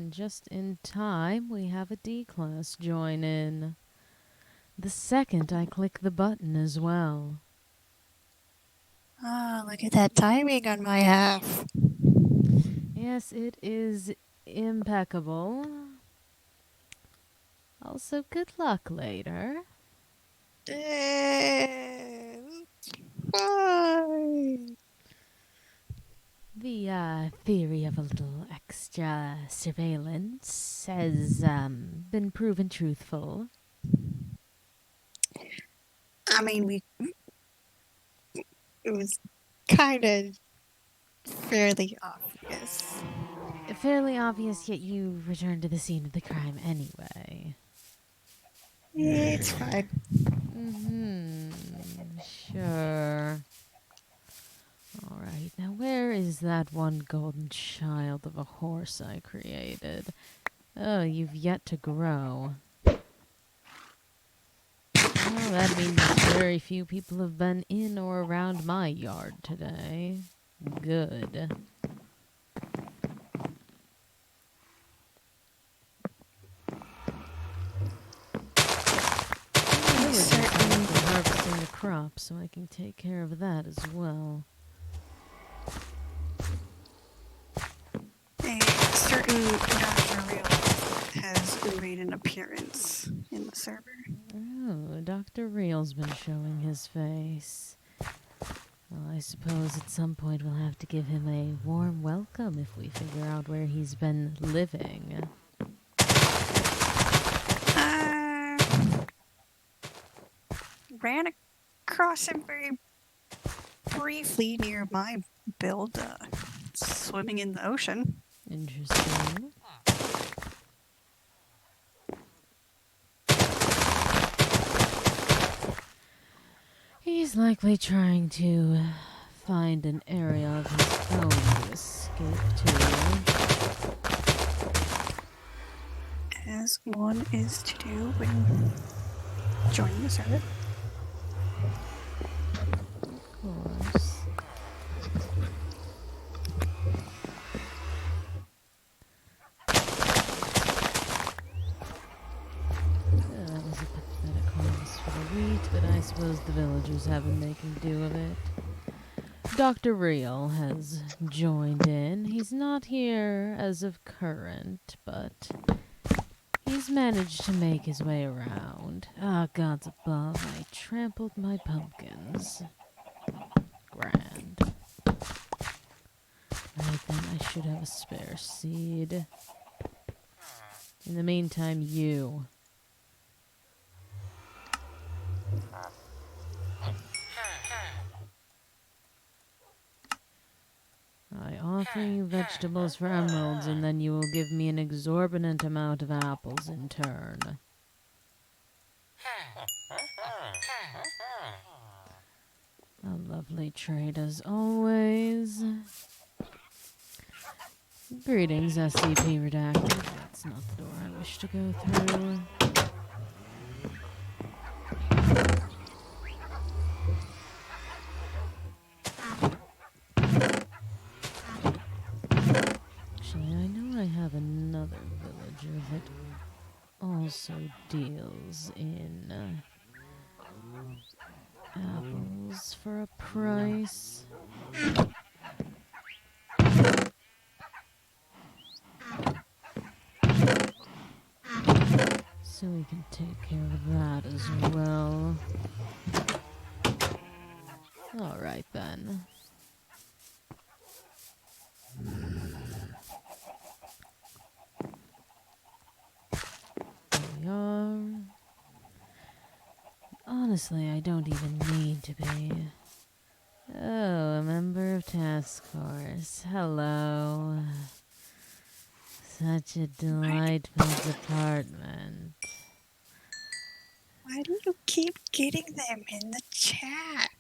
And just in time, we have a D-class join in. The second I click the button as well. Ah, look at that timing on my half. Yes, it is impeccable. Also, good luck later. Bye. The theory of a little extra surveillance has been proven truthful. I mean, it was kind of fairly obvious. Fairly obvious, yet you returned to the scene of the crime anyway. It's fine. Sure. Alright, now where is that one golden child of a horse I created? Oh, you've yet to grow. Well, that means very few people have been in or around my yard today. Good. Villagers have been harvesting the crops, so I can take care of that as well. A certain Dr. Real has made an appearance in the server. Oh, Dr. Real's been showing his face. Well, I suppose at some point we'll have to give him a warm welcome if we figure out where he's been living. Ran across him very briefly near my build, swimming in the ocean. Interesting. He's likely trying to find an area of his own to escape to. As one is to do when joining the server. Of course. That was a pathetic harvest for the wheat, but I suppose the villagers have been making do of it. Dr. Real has joined in. He's not here as of current, but he's managed to make his way around. Ah, gods above, I trampled my pumpkins. Grand. Right then, I should have a spare seed. In the meantime, you. I offer you vegetables for emeralds, and then you will give me an exorbitant amount of apples in turn. A lovely trade as always. Greetings, SCP Redacted. That's not the door I wish to go through. Actually, I know I have another villager that also deals in apples for a price. So we can take care of that as well. Alright then. There we are. Honestly, I don't even need to be. Oh, a member of task force. Hello. Such a delightful department. Why do you keep getting them in the chat?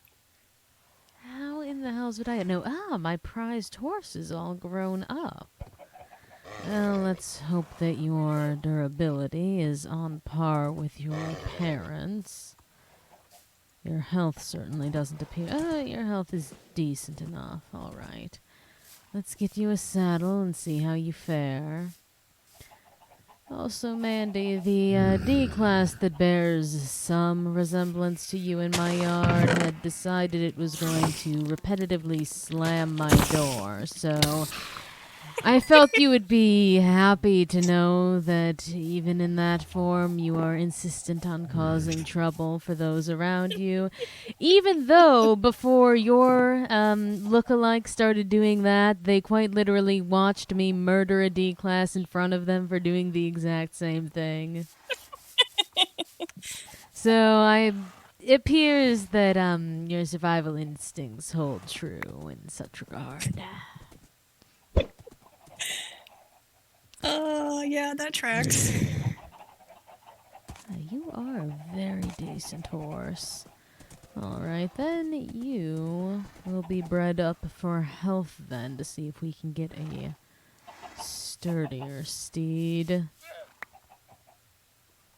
How in the hell would I know? Ah, my prized horse is all grown up. Well, let's hope that your durability is on par with your parents'. Your health certainly doesn't appear. Your health is decent enough. All right. Let's get you a saddle and see how you fare. Also, Mandy, the D-class that bears some resemblance to you in my yard had decided it was going to repetitively slam my door, so I felt you would be happy to know that even in that form, you are insistent on causing trouble for those around you. Even though before your look-alike started doing that, they quite literally watched me murder a D-class in front of them for doing the exact same thing. So it appears that your survival instincts hold true in such regard. Yeah, that tracks. You are a very decent horse. Alright, then you will be bred up for health then to see if we can get a sturdier steed.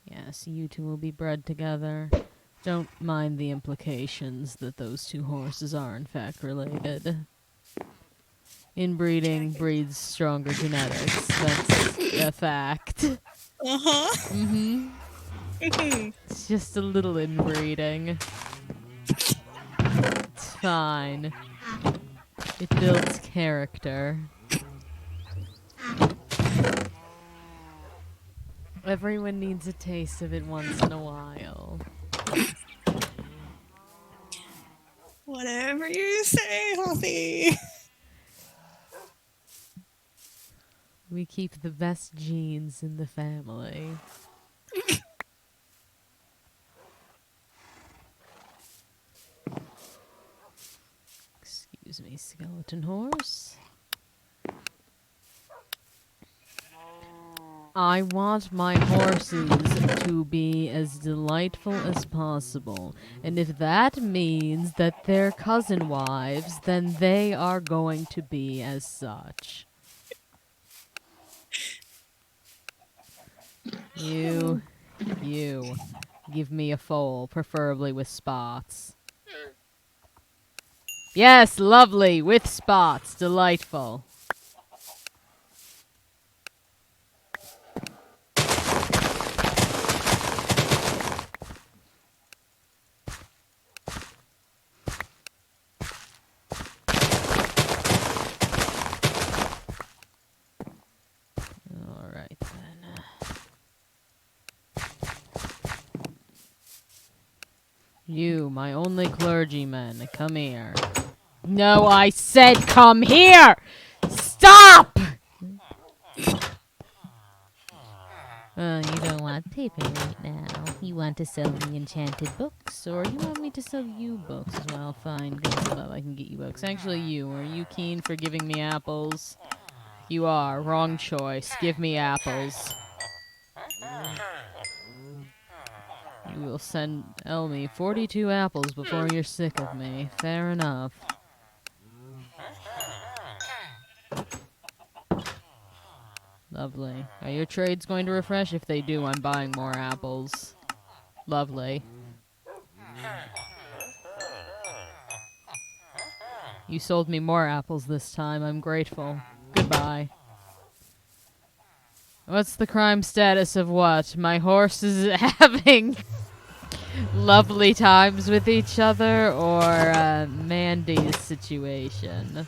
Yes, you two will be bred together. Don't mind the implications that those two horses are in fact related. Inbreeding breeds stronger genetics. That's a fact. Uh-huh. Mm-hmm. It's just a little inbreeding. It's fine. It builds character. Everyone needs a taste of it once in a while. Whatever you say, Hossy. We keep the best genes in the family. Excuse me, skeleton horse. I want my horses to be as delightful as possible. And if that means that they're cousin wives, then they are going to be as such. You. Give me a foal, preferably with spots. Yes, lovely, with spots. Delightful. Alright then. You, my only clergyman, come here. No, I said come here! Stop! You don't want paper right now. You want to sell me enchanted books, or you want me to sell you books? Well, fine, go above, I can get you books. Actually, are you keen for giving me apples? You are. Wrong choice. Give me apples. You will sell me 42 apples before you're sick of me. Fair enough. Lovely. Are your trades going to refresh? If they do, I'm buying more apples. Lovely. You sold me more apples this time. I'm grateful. Goodbye. What's the crime status of what? My horse is having lovely times with each other, or Mandy's situation?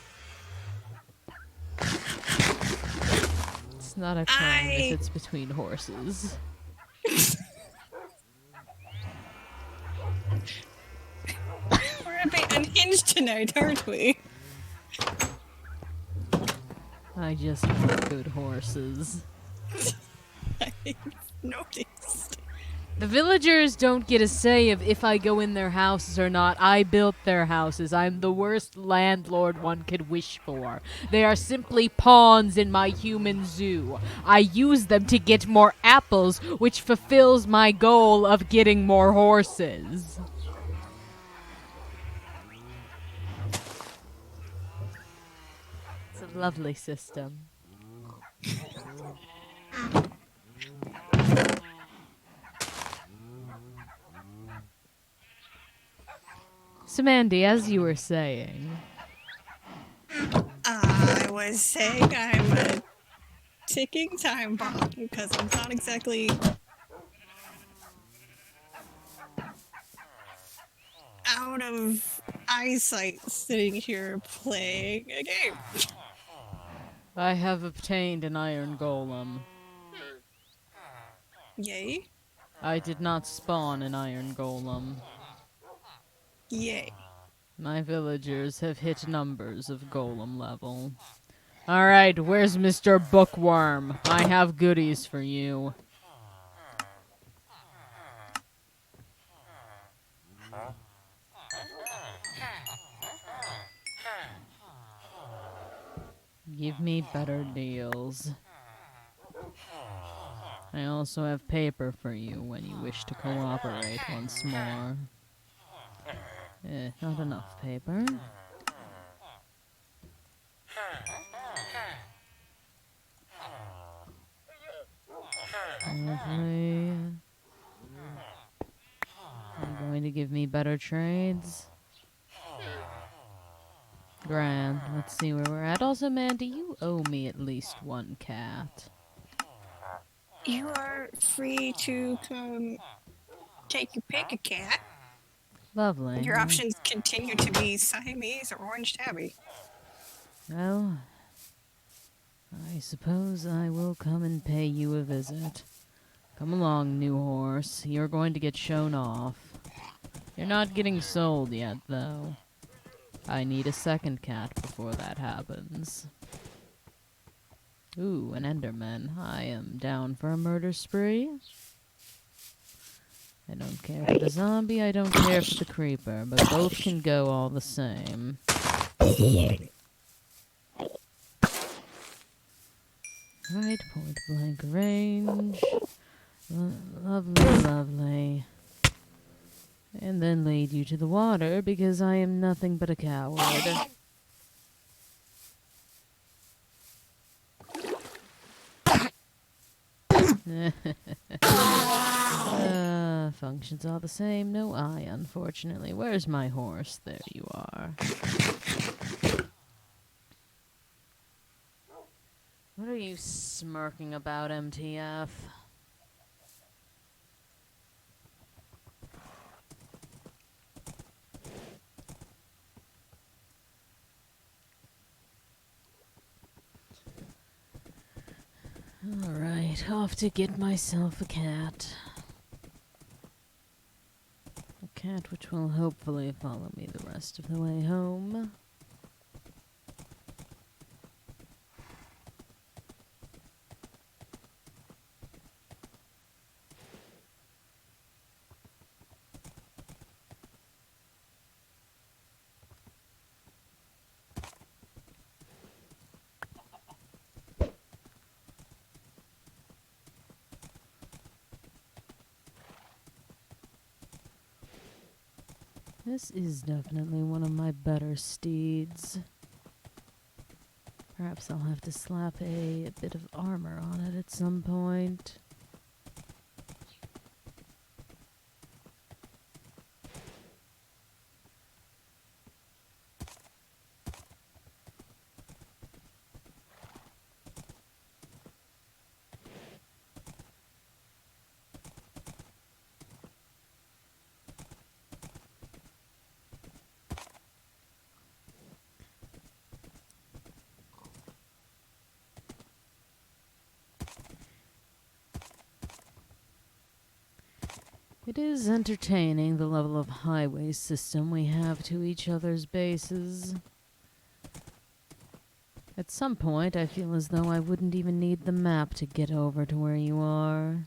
It's not a crime if it's between horses. We're a bit unhinged tonight, aren't we? I just want good horses. I noticed. The villagers don't get a say of if I go in their houses or not. I built their houses. I'm the worst landlord one could wish for. They are simply pawns in my human zoo. I use them to get more apples, which fulfills my goal of getting more horses. It's a lovely system. So, Mandy, as you were saying... I was saying I'm a ticking time bomb because I'm not exactly out of eyesight sitting here playing a game. I have obtained an iron golem. Yay. I did not spawn an iron golem. Yay. My villagers have hit numbers of golem level. Alright, where's Mr. Bookworm? I have goodies for you. Give me better deals. I also have paper for you when you wish to cooperate once more. Not enough paper. Lovely. Are you going to give me better trades? Grand. Let's see where we're at. Also, Mandy, you owe me at least one cat. You are free to come take your pick a cat. Lovely. Your options continue to be Siamese or Orange Tabby. Well, I suppose I will come and pay you a visit. Come along, new horse. You're going to get shown off. You're not getting sold yet, though. I need a second cat before that happens. Ooh, an Enderman. I am down for a murder spree. I don't care for the zombie, I don't care for the creeper, but both can go all the same. Right, point blank range. Lovely, lovely. And then lead you to the water, because I am nothing but a coward. Functions all the same. No eye, unfortunately. Where's my horse? There you are. What are you smirking about, MTF? Alright, off to get myself a cat. A cat which will hopefully follow me the rest of the way home. This is definitely one of my better steeds. Perhaps I'll have to slap a bit of armor on it at some point. It is entertaining, the level of highway system we have to each other's bases. At some point, I feel as though I wouldn't even need the map to get over to where you are.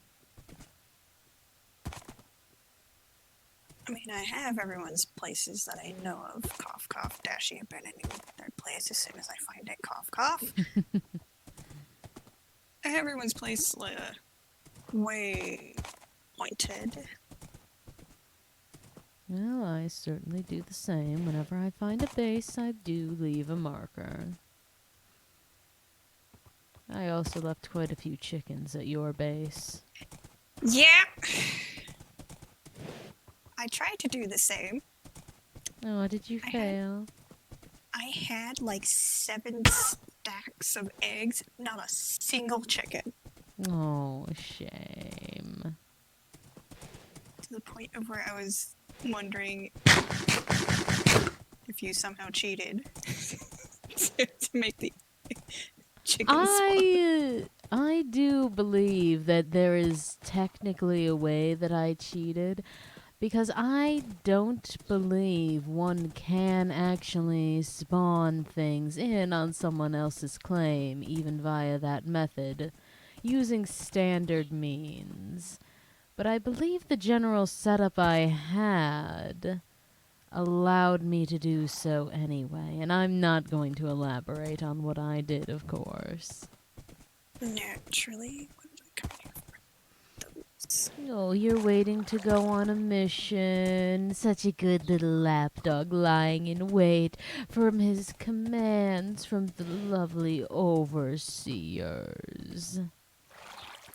I mean, I have everyone's places that I know of. Cough, cough, dashy, abandoning their place as soon as I find it. Cough, cough. I have everyone's place way pointed. Well, I certainly do the same. Whenever I find a base, I do leave a marker. I also left quite a few chickens at your base. Yeah. I tried to do the same. Oh, did you fail? I had like 7 stacks racks of eggs, not a single chicken. Oh, shame. To the point of where I was wondering if you somehow cheated to make the chicken spawn. I do believe that there is technically a way that I cheated, because I don't believe one can actually spawn things in on someone else's claim, even via that method, using standard means. But I believe the general setup I had allowed me to do so anyway, and I'm not going to elaborate on what I did, of course. Naturally. What did I come here for? Those. Oh, you're waiting to go on a mission. Such a good little lapdog lying in wait for his commands from the lovely overseers.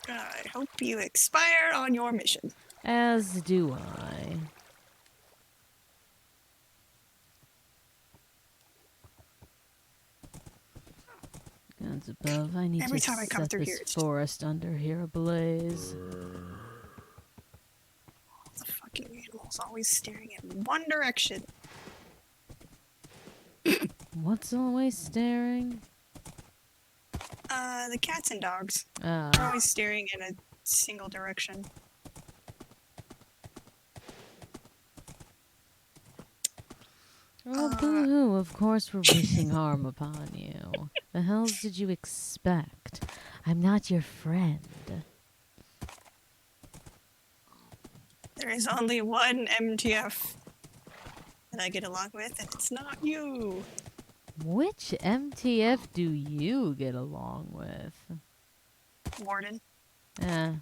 I hope you expire on your mission. As do I. Gods above, I need Every to time I come set through this here, it's forest under here ablaze. all the fucking animals always staring in one direction. What's always staring? The cats and dogs Ah. are always staring in a single direction. Oh, boo-hoo, of course we're wishing harm upon you. The hells did you expect? I'm not your friend. There is only one MTF that I get along with, and it's not you. Which MTF do you get along with? Warden. I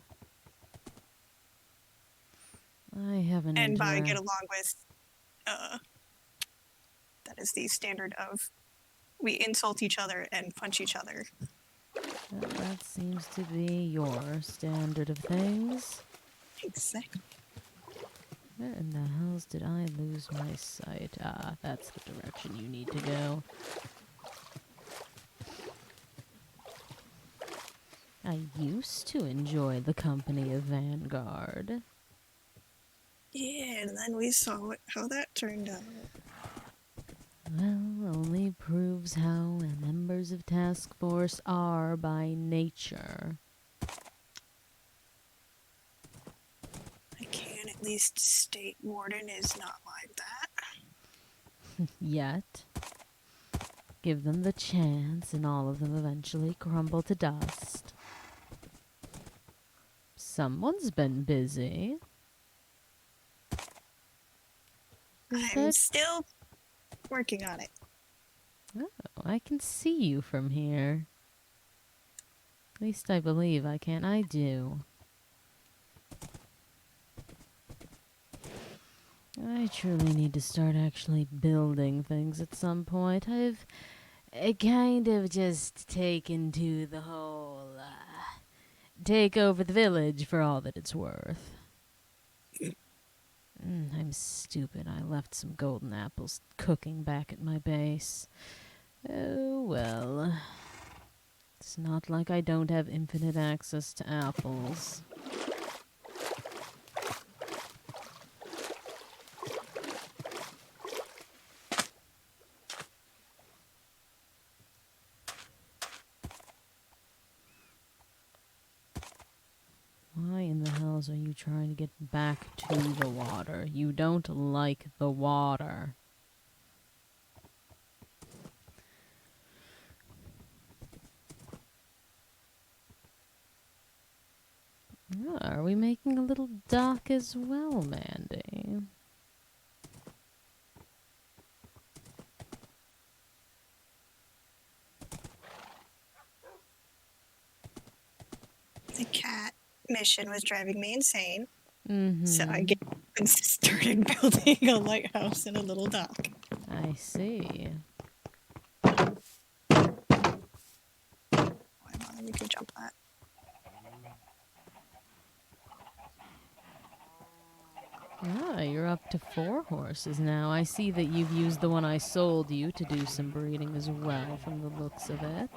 haven't. And by get along with, that is the standard of we insult each other and punch each other. That seems to be your standard of things. Exactly. Where in the hells did I lose my sight? Ah, that's the direction you need to go. I used to enjoy the company of Vanguard. Yeah, and then we saw how that turned out. Well, only proves how members of Task Force are by nature. I can at least state Warden is not like that. Yet. Give them the chance and all of them eventually crumble to dust. Someone's been busy. I'm still working on it. Oh, I can see you from here. At least I believe I can. I do. I truly need to start actually building things at some point. I've kind of just taken to the whole take over the village for all that it's worth. I'm stupid. I left some golden apples cooking back at my base. Oh, well. It's not like I don't have infinite access to apples. Why in the hells are you trying to get back to the water? You don't like the water. Are we making a little dock as well, Mandy? The cat mission was driving me insane. Mm-hmm. So I started building a lighthouse and a little dock. I see. Why bother? We could jump that. Ah, you're up to 4 horses now. I see that you've used the one I sold you to do some breeding as well, from the looks of it.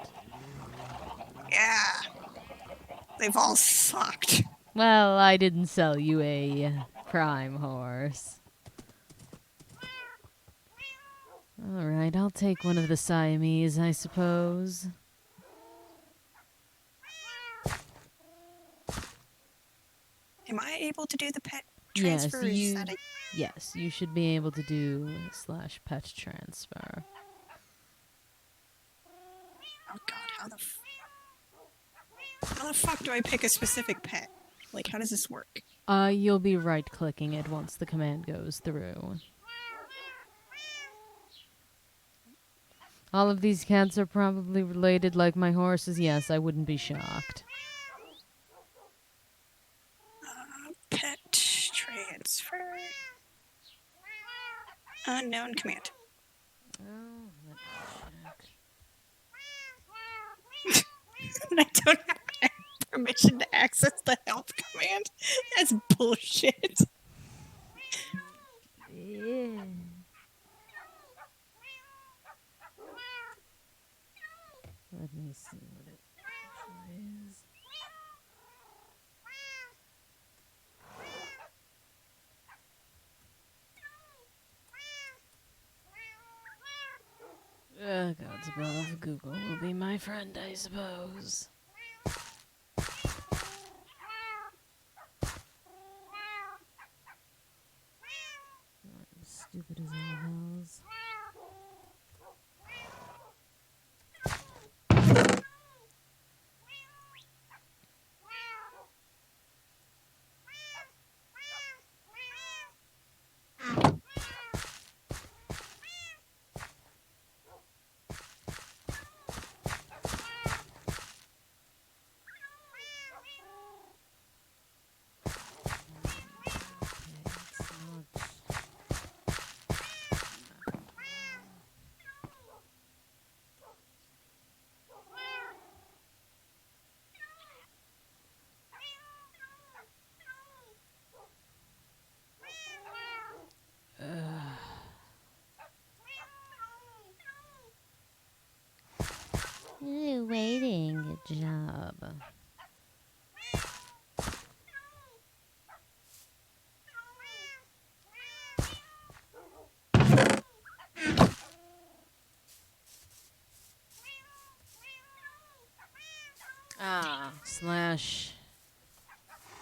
They've all sucked. Well, I didn't sell you a prime horse. Alright, I'll take one of the Siamese, I suppose. Am I able to do the pet Yes, transfer? Is that a... Yes, you should be able to do /pet transfer. Oh god, how the fuck do I pick a specific pet? Like, how does this work? You'll be right-clicking it once the command goes through. All of these cats are probably related like my horses. Yes, I wouldn't be shocked. Pet transfer. Unknown command. Oh, let me check. I don't have permission to access the help command. That's bullshit. Yeah. Let me see what it actually is. Gods above, Google will be my friend, I suppose. I'm stupid as all hells. Waiting, good job. Slash.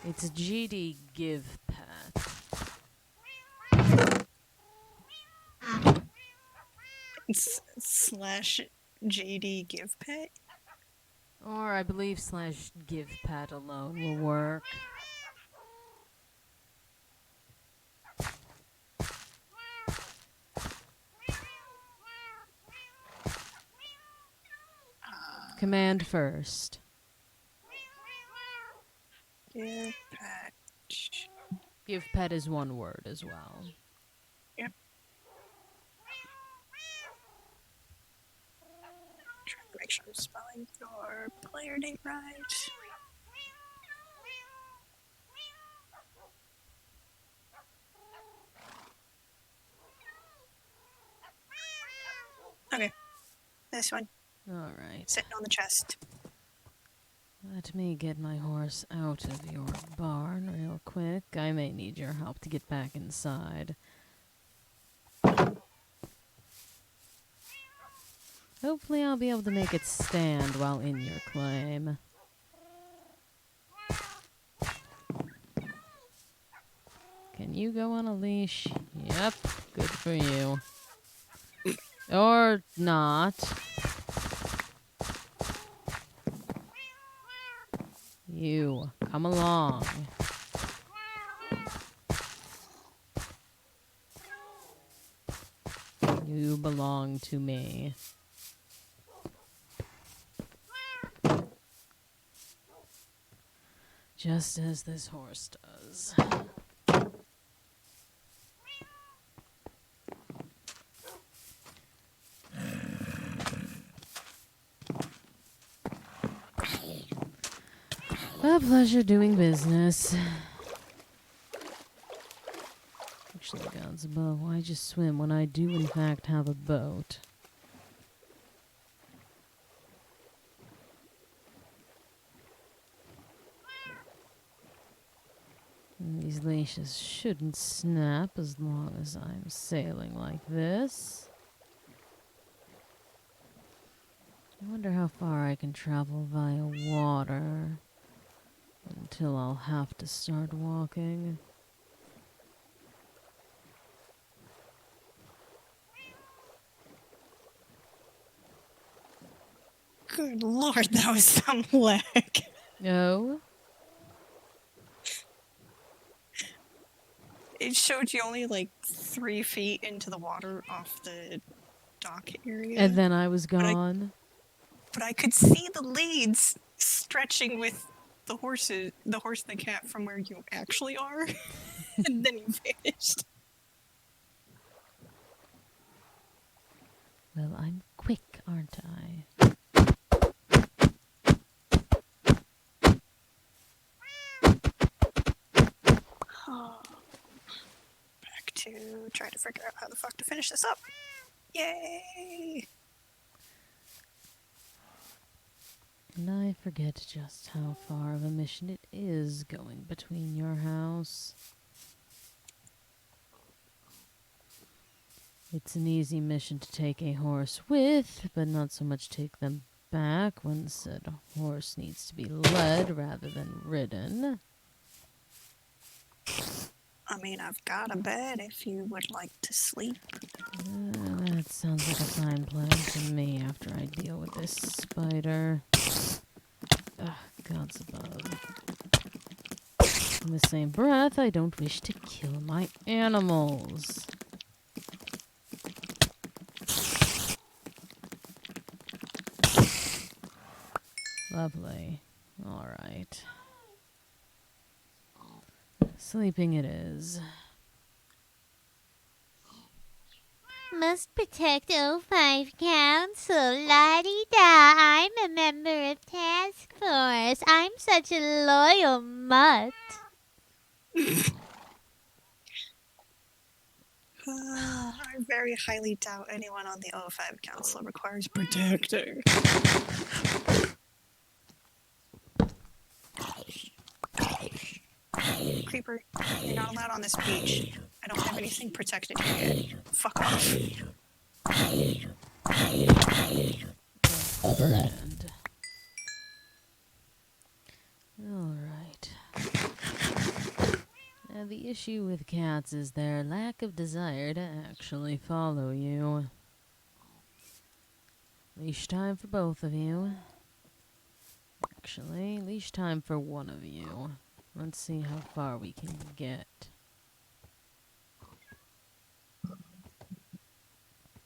It's GD give pet. It's slash JD give pet. Or I believe slash give pet alone will work. Command first. Give pet. Give pet is one word as well. Yep. Trying to make sure I'm spelling your player name right. Okay. This one. Alright. Sitting on the chest. Let me get my horse out of your barn real quick. I may need your help to get back inside. Hopefully I'll be able to make it stand while in your claim. Can you go on a leash? Yep, good for you. Or not. You, come along. You belong to me. Just as this horse does. A pleasure doing business. Actually, gods above, why just swim when I do in fact have a boat? These leashes shouldn't snap as long as I'm sailing like this. I wonder how far I can travel via water until I'll have to start walking. Good lord, that was some lag. Oh? It showed you only like 3 feet into the water off the dock area. And then I was gone. But I could see the leads stretching with the horse and the cat from where you actually are. And then you vanished. Well, I'm quick, aren't I? Back to try to figure out how the fuck to finish this up. Yay! And I forget just how far of a mission it is going between your house. It's an easy mission to take a horse with, but not so much take them back when said horse needs to be led rather than ridden. I mean, I've got a bed if you would like to sleep. That sounds like a fine plan to me after I deal with this spider. Ugh, gods above. In the same breath, I don't wish to kill my animals. Lovely. All right. Sleeping it is. Must protect O5 Council. La-di-da. I'm a member of task force. I'm such a loyal mutt. I very highly doubt anyone on the O5 Council requires protecting. Creeper, you're not allowed on this beach. I don't have anything protected here yet. Fuck off. Friend. Alright. Now, the issue with cats is their lack of desire to actually follow you. Leash time for both of you. Actually, leash time for one of you. Let's see how far we can get.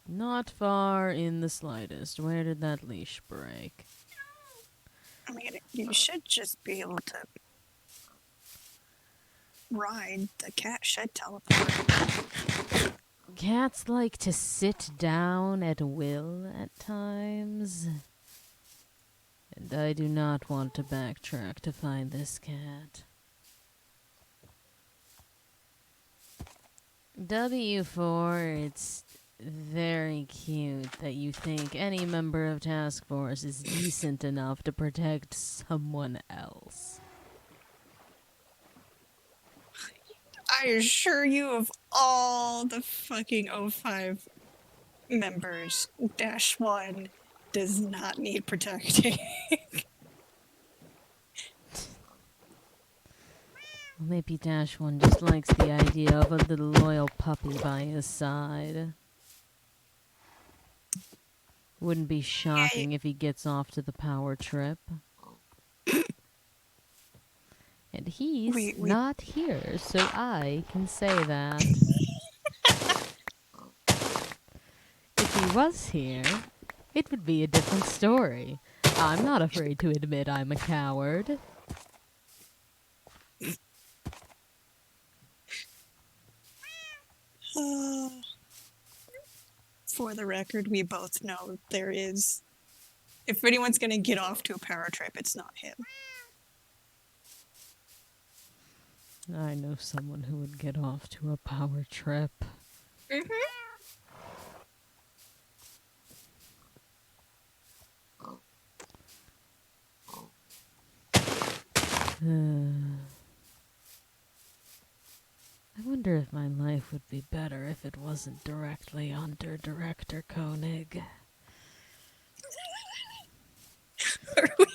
Not far in the slightest. Where did that leash break? I mean, you should just be able to ride. The cat should teleport. Cats like to sit down at will at times. And I do not want to backtrack to find this cat. W4, it's very cute that you think any member of Task Force is decent enough to protect someone else. I assure you, of all the fucking O5 members, Dash 1 does not need protecting. Maybe Dash 1 just likes the idea of a little loyal puppy by his side. Wouldn't be shocking if he gets off to the power trip. And he's not here, so I can say that. If he was here, it would be a different story. I'm not afraid to admit I'm a coward. For the record, we both know there is... If anyone's gonna get off to a power trip, it's not him. I know someone who would get off to a power trip. wonder if my life would be better if it wasn't directly under Director Koenig. Are we,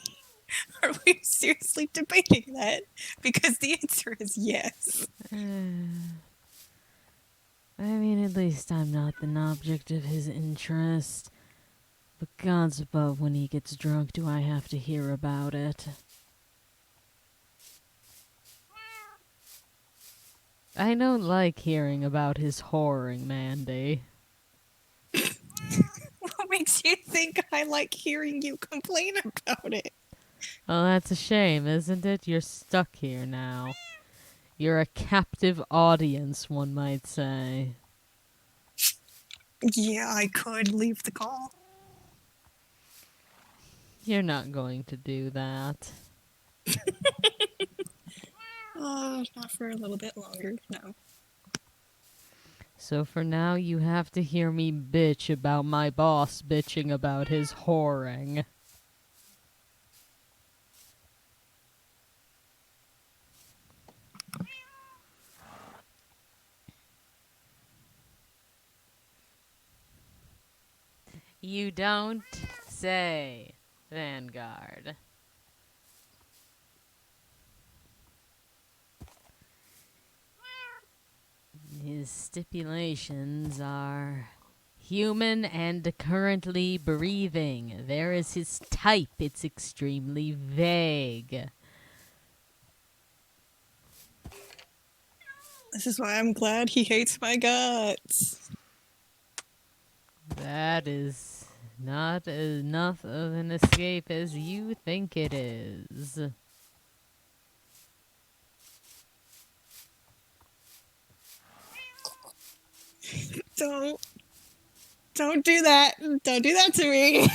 are we seriously debating that? Because the answer is yes. I mean, at least I'm not an object of his interest. But gods above, when he gets drunk, do I have to hear about it? I don't like hearing about his whoring, Mandy. What makes you think I like hearing you complain about it? Well, that's a shame, isn't it? You're stuck here now. You're a captive audience, one might say. Yeah, I could leave the call. You're not going to do that. Not for a little bit longer, no. So for now, you have to hear me bitch about my boss bitching about his whoring. You don't say, Vanguard. His stipulations are human and currently breathing. There is his type. It's extremely vague. This is why I'm glad he hates my guts. That is not enough of an escape as you think it is. Don't do that. Don't do that to me.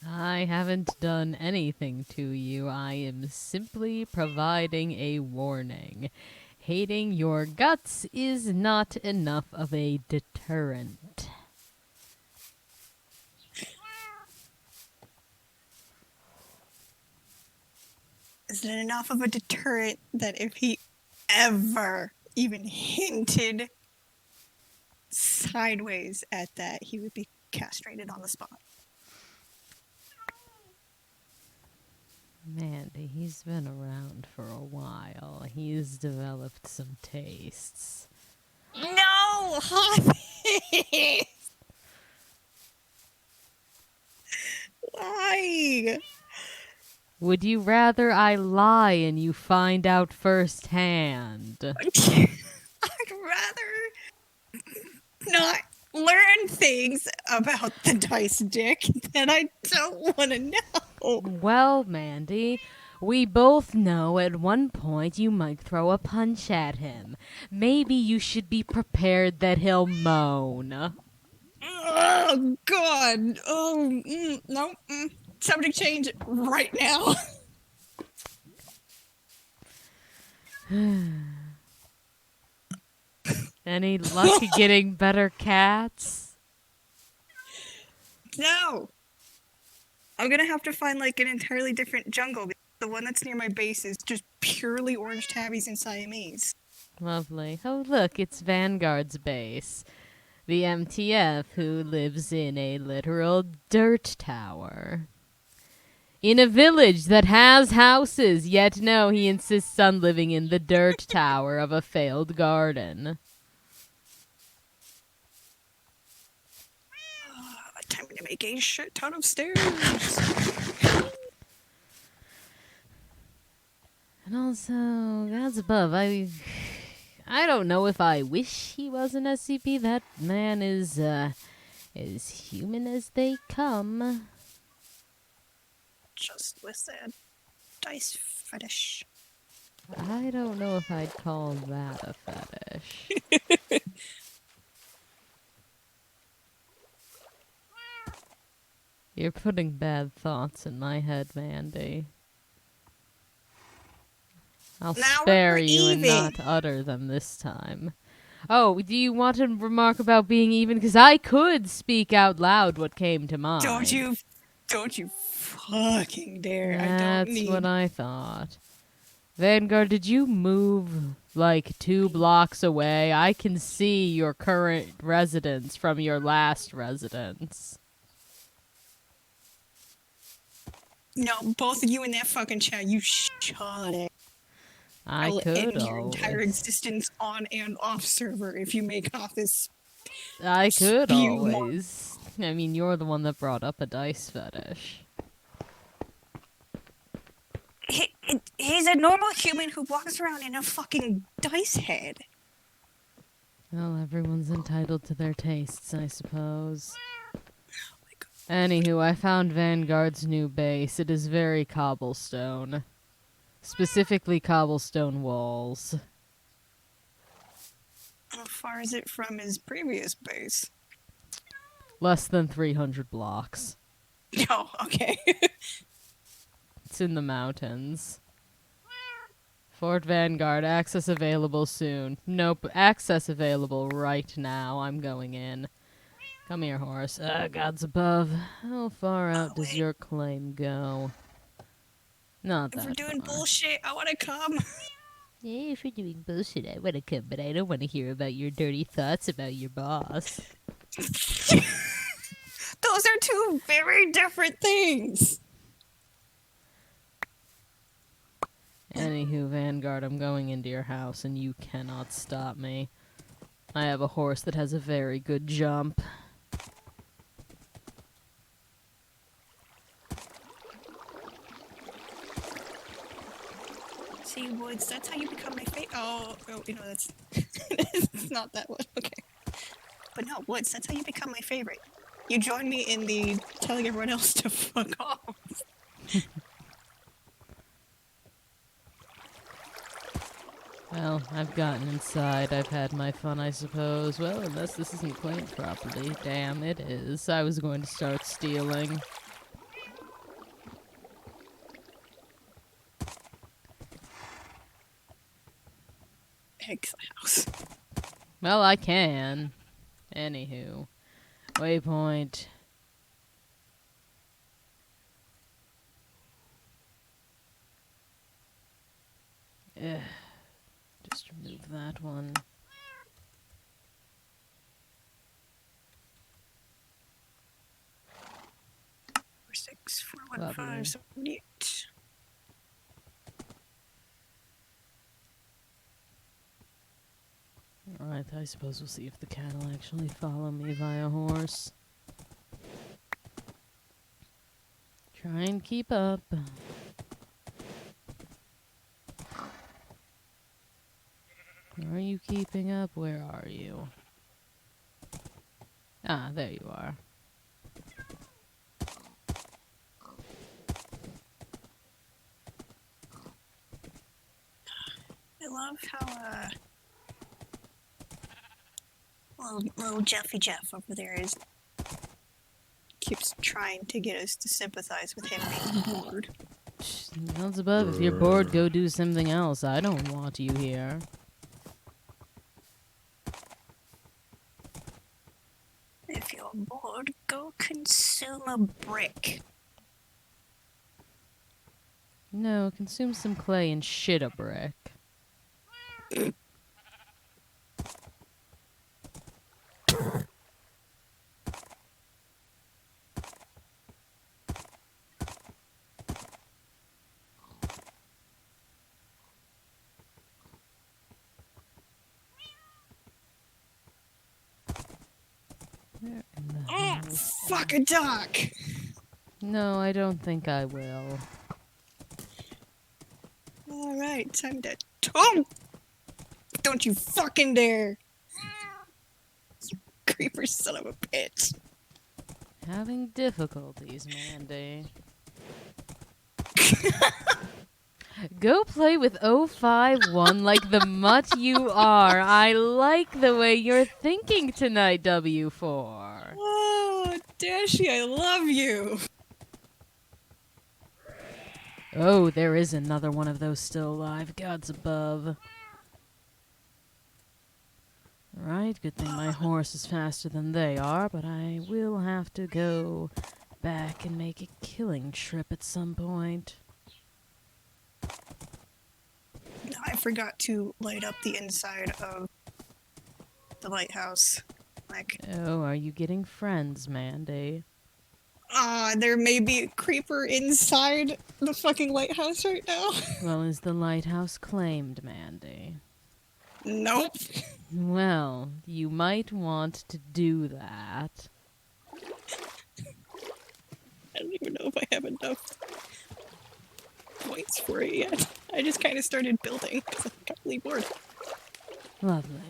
I haven't done anything to you. I am simply providing a warning. Hating your guts is not enough of a deterrent. Is it enough of a deterrent that if he ever even hinted sideways at that, he would be castrated on the spot? Mandy, he's been around for a while. He's developed some tastes. No, Hobbit! Why? Would you rather I lie and you find out firsthand? I'd rather not learn things about the dice dick that I don't want to know. Well, Mandy, we both know at one point you might throw a punch at him. Maybe you should be prepared that he'll moan. Oh, God. Oh, no. Somebody change it right now. Any luck getting better cats? No. I'm gonna have to find like an entirely different jungle. The one that's near my base is just purely orange tabbies and Siamese. Lovely. Oh, look, it's Vanguard's base. The MTF who lives in a literal dirt tower. In a village that has houses, yet no, he insists on living in the dirt tower of a failed garden. Time to make a shit ton of stairs. And also, gods above, I don't know if I wish he was an SCP. That man is, as human as they come. Just with that dice fetish. I don't know if I'd call that a fetish. You're putting bad thoughts in my head, Mandy. I'll Now spare we're you and even. not utter them this time. Oh, do you want to remark about being even? Because I could speak out loud what came to mind. Don't you fucking dare. I don't That's need. what I thought. Vanguard, did you move like 2 blocks away? I can see your current residence from your last residence. No, both of you in that fucking chat, you shut it. I I will could end your entire always. existence on and off server if you make off this. I could spew more. always. I mean, you're the one that brought up a dice fetish. He's a normal human who walks around in a fucking dice head. Well, everyone's entitled to their tastes, I suppose. Anywho, I found Vanguard's new base. It is very cobblestone. Specifically cobblestone walls. How far is it from his previous base? Less than 300 blocks. Oh, okay. It's in the mountains. Fort Vanguard, access available soon. Nope, access available right now. I'm going in. Come here, horse. Gods above. How far out does your claim go? Not that If we're doing far. bullshit, I want to come. Yeah, if you're doing bullshit, I want to come, but I don't want to hear about your dirty thoughts about your boss. Those are two very different things. Anywho, Vanguard, I'm going into your house, and you cannot stop me. I have a horse that has a very good jump. See, Woods, that's how you become my favorite. Oh, you know, that's... it's not that one, okay. But no, Woods, that's how you become my favorite. You join me in the telling everyone else to fuck off. Well, I've gotten inside. I've had my fun, I suppose. Well, unless this isn't claimed properly. Damn, it is. I was going to start stealing. Eggs the house. Well, I can. Anywho. Waypoint. Ugh. Just remove that one. 6, 4, 1, Lovely. 5, 78. Alright, I suppose we'll see if the cattle actually follow me via horse. Try and keep up. Are you keeping up? Where are you? Ah, there you are. I love how, little Jeffy Jeff over there keeps trying to get us to sympathize with him being bored. Sounds above. If you're bored, go do something else. I don't want you here. If you're bored, go consume a brick. No, consume some clay and shit a brick. Where in the hell is Fuck a duck! No, I don't think I will. Alright, time to... Oh! Don't you fucking dare! You creeper son of a bitch. Having difficulties, Mandy. Go play with 051 like the mutt you are. I like the way you're thinking tonight, W4. Oh, Dashy, I love you! Oh, there is another one of those still alive. Gods above. Right, good thing my horse is faster than they are, but I will have to go back and make a killing trip at some point. forgot to light up the inside of the lighthouse. Like, Oh, are you getting friends, Mandy? there may be a creeper inside the fucking lighthouse right now. Well, is the lighthouse claimed, Mandy? Nope. Well, you might want to do that. I don't even know if I have enough points for it yet. I just kind of started building because I got really bored. Lovely.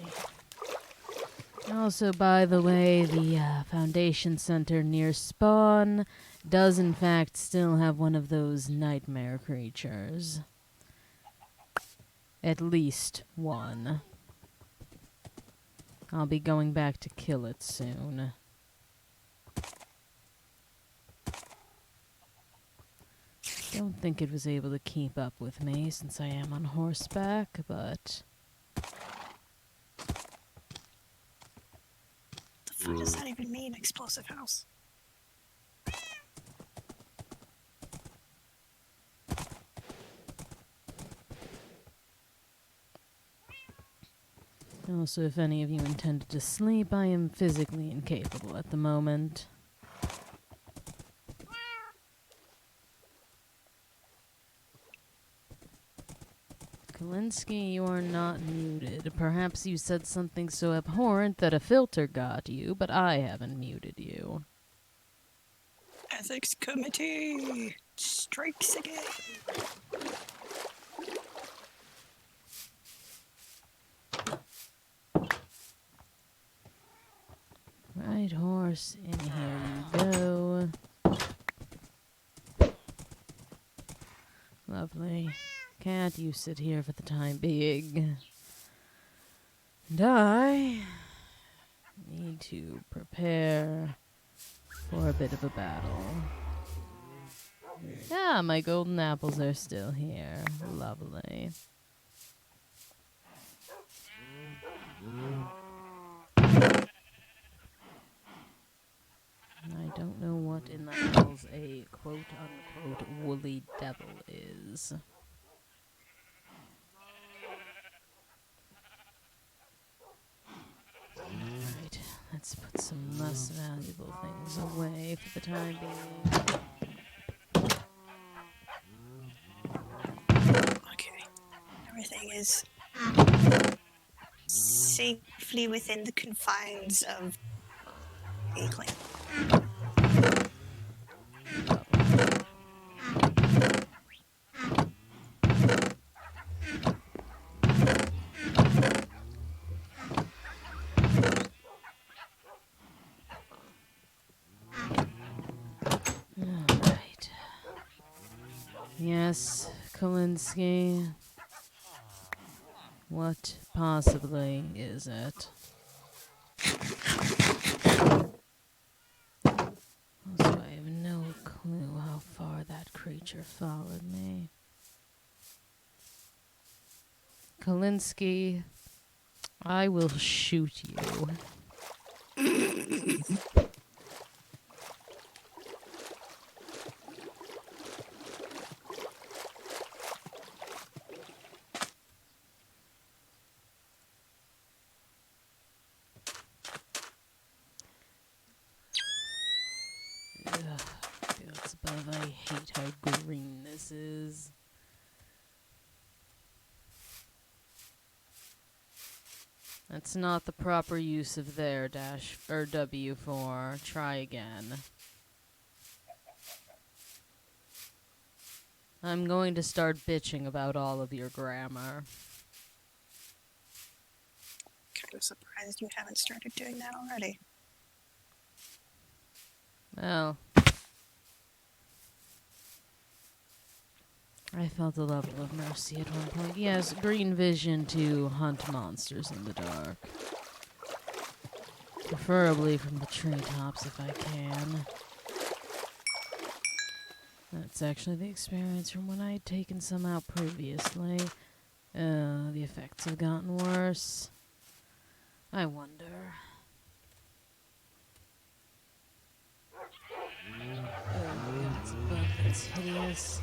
Also, by the way, the Foundation Center near Spawn does in fact still have one of those nightmare creatures. At least one. I'll be going back to kill it soon. Don't think it was able to keep up with me since I am on horseback, but... The fuck does that even mean, explosive house? Also, if any of you intended to sleep, I am physically incapable at the moment. Kalinsky, you are not muted. Perhaps you said something so abhorrent that a filter got you, but I haven't muted you. Ethics Committee strikes again. Right horse, in here you go. Lovely. Cat, you sit here for the time being. And I need to prepare for a bit of a battle. Ah, my golden apples are still here. Lovely. I don't know what in the hells a quote-unquote woolly devil is. Alright, let's put some less valuable things away for the time being. Okay. Everything is safely within the confines of a clan. Alright. Yes, Kalinsky. What possibly is it? Also, I have no clue how far that creature followed me. Kalinsky, I will shoot you. Ugh, that's above. I hate how green this is. That's not the proper use of their dash or W4. Try again. I'm going to start bitching about all of your grammar. Kind of surprised you haven't started doing that already. Well, I felt a level of mercy at one point. Yes, green vision to hunt monsters in the dark. Preferably from the treetops if I can. That's actually the experience from when I had taken some out previously. The effects have gotten worse. I wonder. Oh my god, it's a bug that's hideous.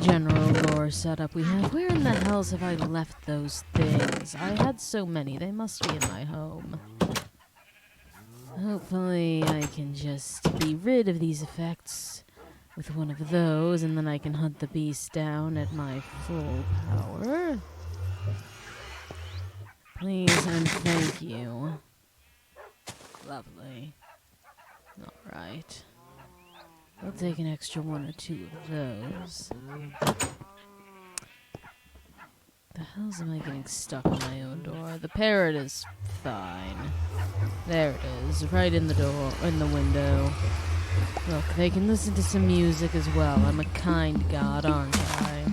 general lore setup we have. Where in the hells have I left those things? I had so many. They must be in my home. Hopefully I can just be rid of these effects with one of those, and then I can hunt the beast down at my full power. Please and thank you. Lovely. Alright. I'll take an extra one or two of those. The hells am I getting stuck on my own door? The parrot is fine. There it is, right in the door, in the window. Look, they can listen to some music as well. I'm a kind god, aren't I?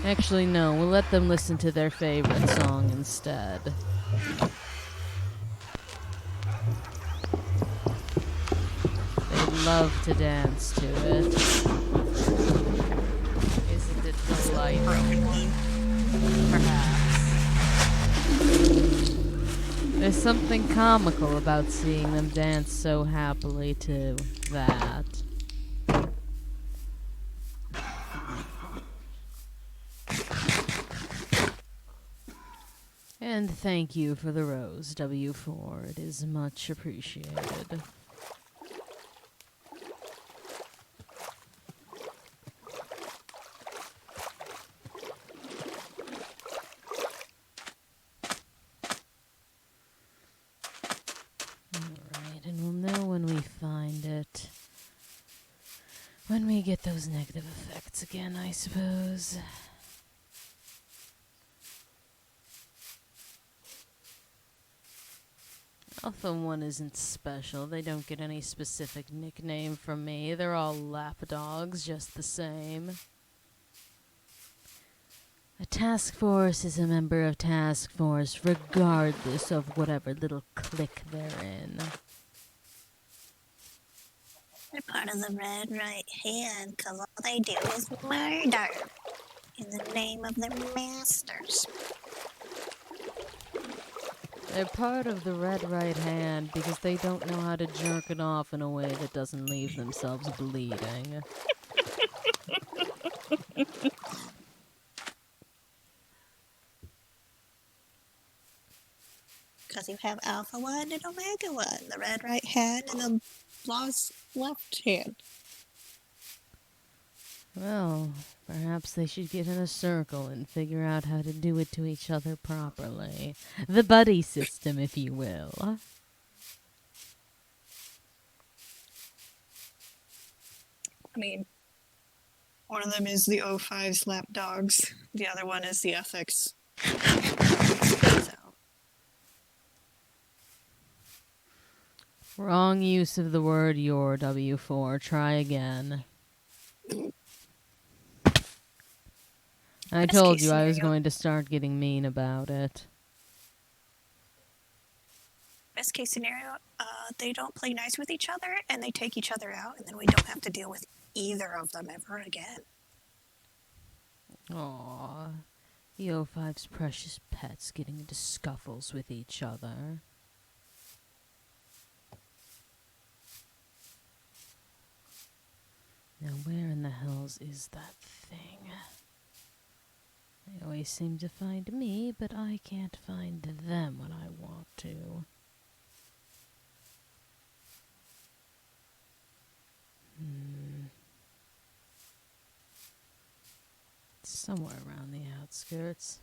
Actually, no, we'll let them listen to their favorite song instead. They love to dance to it. Isn't it delightful? Perhaps. There's something comical about seeing them dance so happily to that. And thank you for the rose, W4. It is much appreciated. Alright, and we'll know when we find it. When we get those negative effects again, I suppose. Alpha 1 isn't special. They don't get any specific nickname from me. They're all lapdogs, just the same. A task force is a member of task force, regardless of whatever little clique they're in. They're part of the Red Right Hand, because all they do is murder in the name of their masters. They're part of the Red Right Hand because they don't know how to jerk it off in a way that doesn't leave themselves bleeding. Because you have Alpha 1 and Omega 1, the Red Right Hand and the Lost Left Hand. Well, perhaps they should get in a circle and figure out how to do it to each other properly. The buddy system, if you will. I mean, one of them is the O5's lapdogs, the other one is the ethics. So. Wrong use of the word your, W4. Try again. I told you I was going to start getting mean about it. Best case scenario, they don't play nice with each other and they take each other out, and then we don't have to deal with either of them ever again. Aww. The O5's precious pets getting into scuffles with each other. Now where in the hells is that thing? They always seem to find me, but I can't find them when I want to. Somewhere around the outskirts.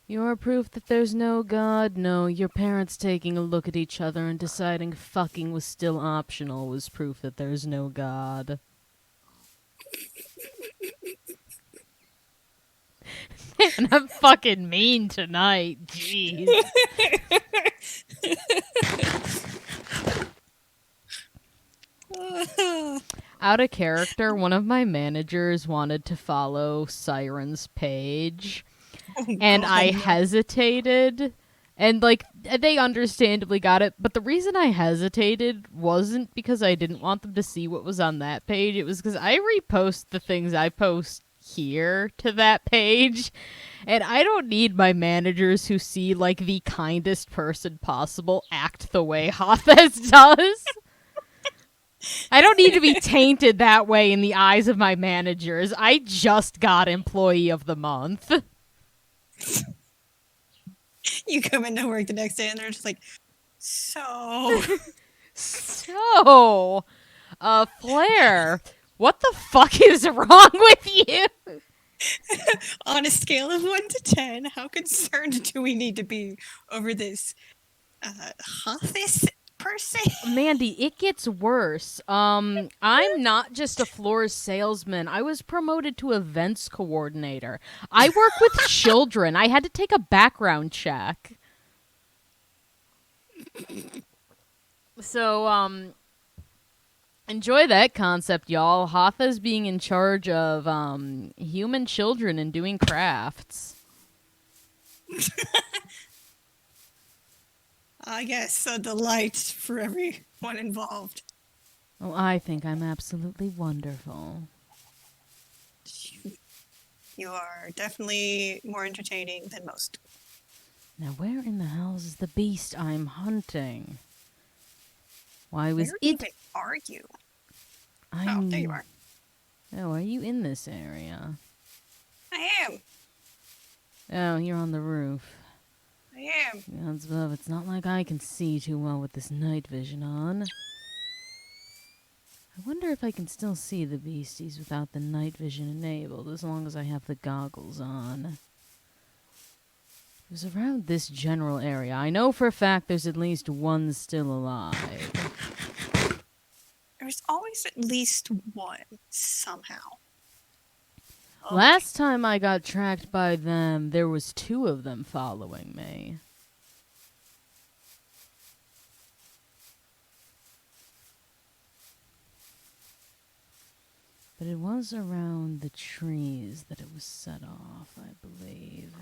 You're proof that there's no God? No, your parents taking a look at each other and deciding fucking was still optional was proof that there's no God. Man, I'm fucking mean tonight. Jeez. Out of character, one of my managers wanted to follow Siren's page. And I hesitated, and, like, they understandably got it, but the reason I hesitated wasn't because I didn't want them to see what was on that page, it was because I repost the things I post here to that page, and I don't need my managers who see, like, the kindest person possible act the way Hafez does. I don't need to be tainted that way in the eyes of my managers. I just got Employee of the Month. You come into work the next day and they're just like, so. So, Flair, what the fuck is wrong with you? On a scale of 1 to 10, how concerned do we need to be over this Hothis person? Mandy, it gets worse. I'm not just a floors salesman. I was promoted to events coordinator. I work with children. I had to take a background check. So, enjoy that concept, y'all. Hotha's being in charge of, human children and doing crafts. I guess a delight for everyone involved. Oh, I think I'm absolutely wonderful. You are definitely more entertaining than most. Now, where in the hell is the beast I'm hunting? Why was Where it? even are you? Oh, there you are. Oh, are you in this area? I am. Oh, you're on the roof. I am. Gods above, it's not like I can see too well with this night vision on. I wonder if I can still see the beasties without the night vision enabled, as long as I have the goggles on. It was around this general area. I know for a fact there's at least one still alive. There's always at least one, somehow. Okay. Last time I got tracked by them, there was 2 of them following me. But it was around the trees that it was set off, I believe.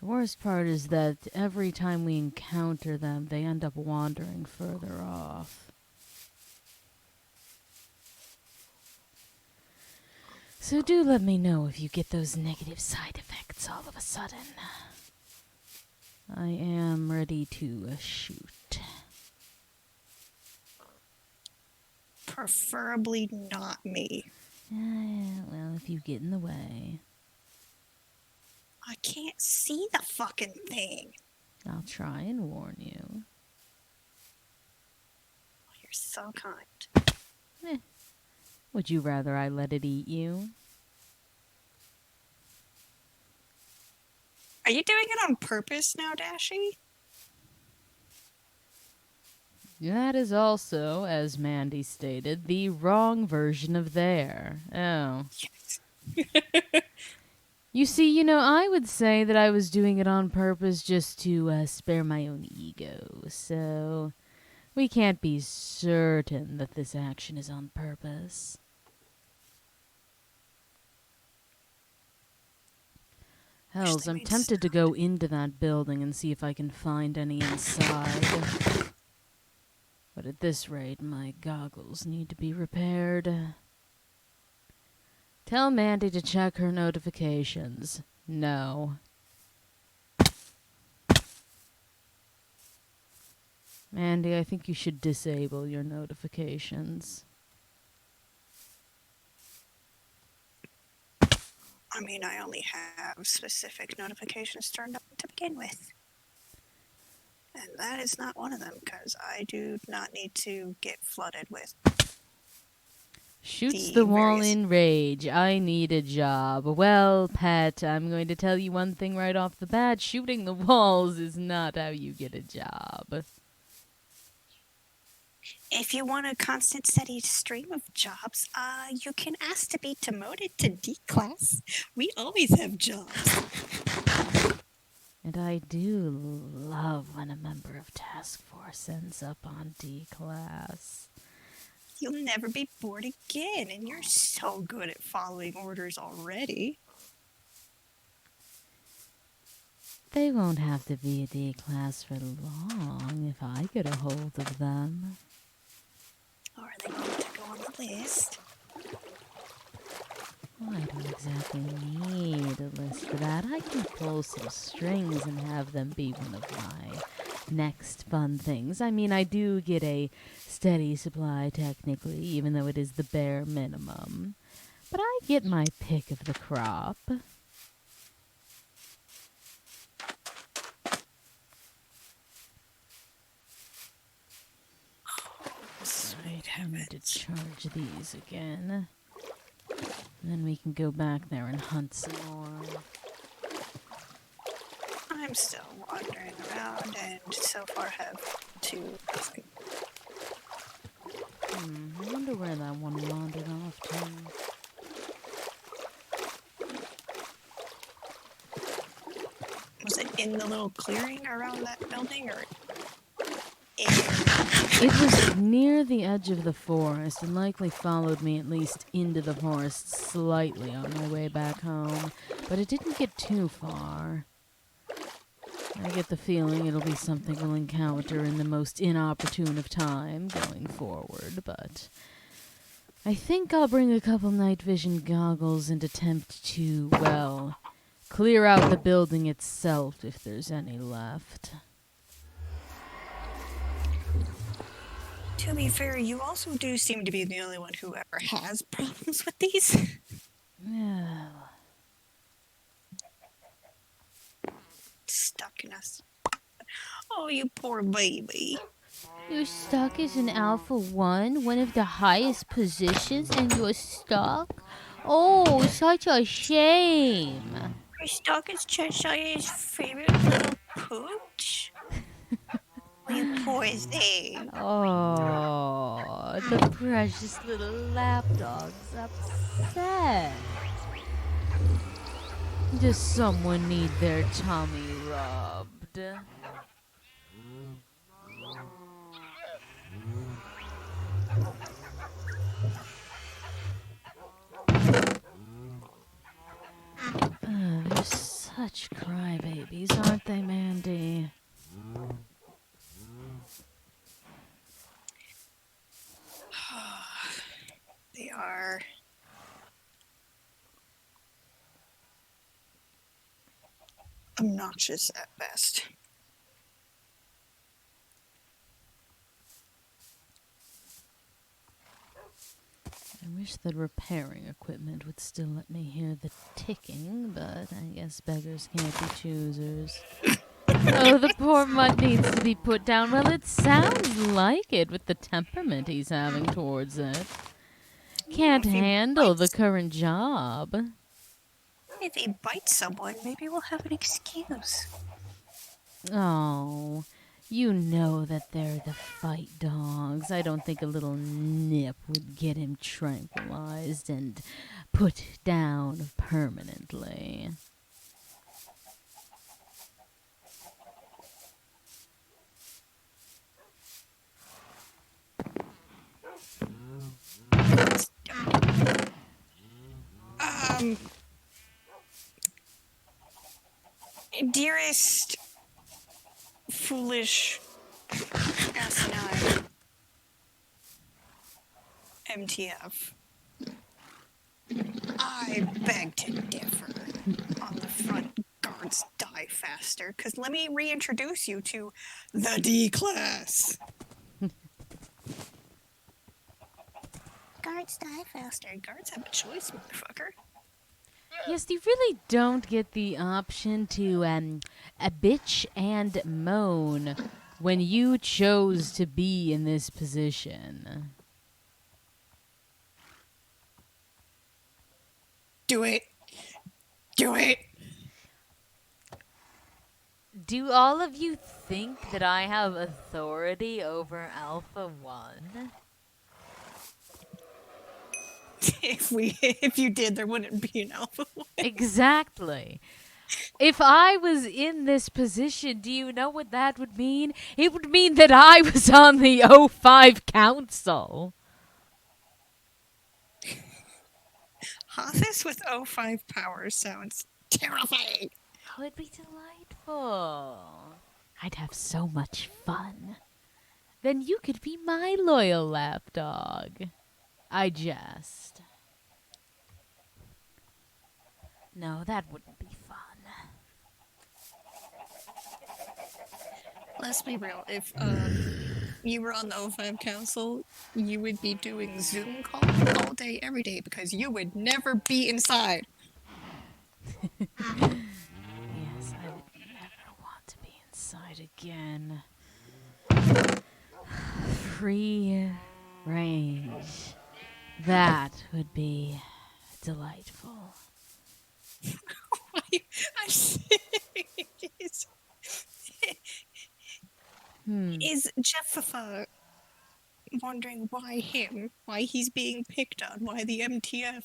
The worst part is that every time we encounter them, they end up wandering further off. So do let me know if you get those negative side effects all of a sudden. I am ready to shoot. Preferably not me. Well, if you get in the way, I can't see the fucking thing. I'll try and warn you. You're so kind. Would you rather I let it eat you? Are you doing it on purpose now, Dashy? That is also, as Mandy stated, the wrong version of there. Oh. Yes. You see, I would say that I was doing it on purpose just to spare my own ego, so we can't be certain that this action is on purpose. Hells, I'm tempted to go into that building and see if I can find any inside. But at this rate, my goggles need to be repaired. Tell Mandy to check her notifications. No. Mandy, I think you should disable your notifications. I mean, I only have specific notifications turned on to begin with. And that is not one of them, because I do not need to get flooded with. Shoots the wall in rage. I need a job. Well, Pat, I'm going to tell you one thing right off the bat. Shooting the walls is not how you get a job. If you want a constant, steady stream of jobs, you can ask to be demoted to D class. We always have jobs. And I do love when a member of Task Force ends up on D class. You'll never be bored again, and you're so good at following orders already. They won't have to be a D class for long if I get a hold of them. Or are they going to go on the list? Well, I don't exactly need a list for that. I can pull some strings and have them be one of my next fun things. I mean, I do get a steady supply technically, even though it is the bare minimum. But I get my pick of the crop. Right, I need to charge these again. And then we can go back there and hunt some more. I'm still wandering around and so far have 2. I wonder where that one wandered off to. Was it in the little clearing around that building, or in? It was near the edge of the forest and likely followed me at least into the forest slightly on my way back home, but it didn't get too far. I get the feeling it'll be something we'll encounter in the most inopportune of time going forward, but I think I'll bring a couple night vision goggles and attempt to, well, clear out the building itself if there's any left. To be fair, you also do seem to be the only one who ever has problems with these. Yeah. Stuck in us. Oh, you poor baby. You're stuck as an Alpha 1, one of the highest positions, and you're stuck? Oh, such a shame. You're stuck as Cheshire's favorite little pooch. Oh, you poor thing. Oh, the precious little lapdog's upset. Does someone need their tummy rubbed? They're such crybabies, aren't they, Mandy? They are. Obnoxious at best. I wish the repairing equipment would still let me hear the ticking, but I guess beggars can't be choosers. Oh, the poor mutt needs to be put down. Well, it sounds like it with the temperament he's having towards it. Can't handle the current job. If he bites someone, maybe we'll have an excuse. Oh, you know that they're the fight dogs. I don't think a little nip would get him tranquilized and put down permanently. Dearest foolish asinine MTF, I beg to differ on the front. Guards die faster, because let me reintroduce you to the D class. Guards die faster. Guards have a choice, motherfucker. Yes, you really don't get the option to a bitch and moan when you chose to be in this position. Do it. Do it. Do all of you think that I have authority over Alpha 1? If you did, there wouldn't be an alpha one. Exactly. If I was in this position, do you know what that would mean? It would mean that I was on the O5 Council. Hothis with O5 powers sounds terrifying. Oh, it'd be delightful. I'd have so much fun. Then you could be my loyal lapdog. I jest. No, that wouldn't be fun. Let's be real. If you were on the O5 Council, you would be doing Zoom calls all day, every day, because you would never be inside. Yes, I would never want to be inside again. Free range. That would be delightful. I'm serious. Is Jeff wondering why him, why he's being picked on, why the MTF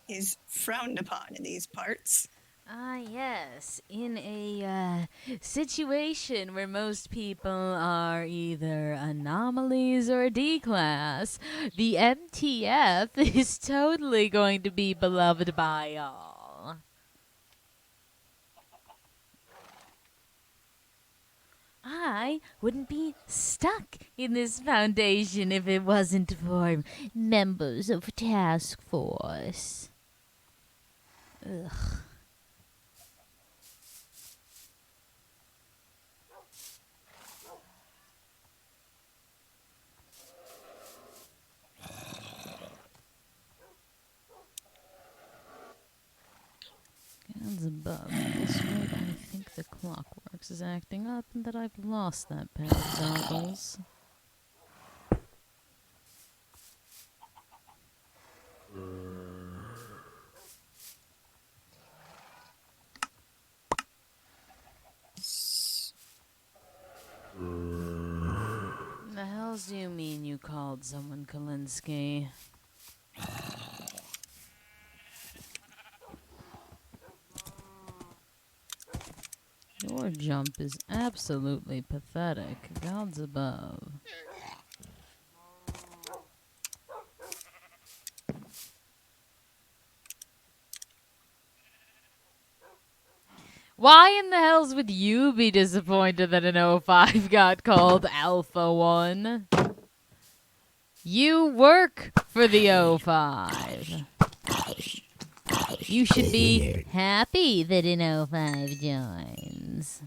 is frowned upon in these parts? Ah, yes. In a situation where most people are either anomalies or D-class, the MTF is totally going to be beloved by all. I wouldn't be stuck in this foundation if it wasn't for members of task force. Ugh. Hands above. At this rate, I think the clockworks is acting up and that I've lost that pair of goggles. The hells do you mean you called someone Kalinsky? Your jump is absolutely pathetic. Gods above. Why in the hells would you be disappointed that an O5 got called Alpha 1? You work for the O5. You should be happy that an O5 joins.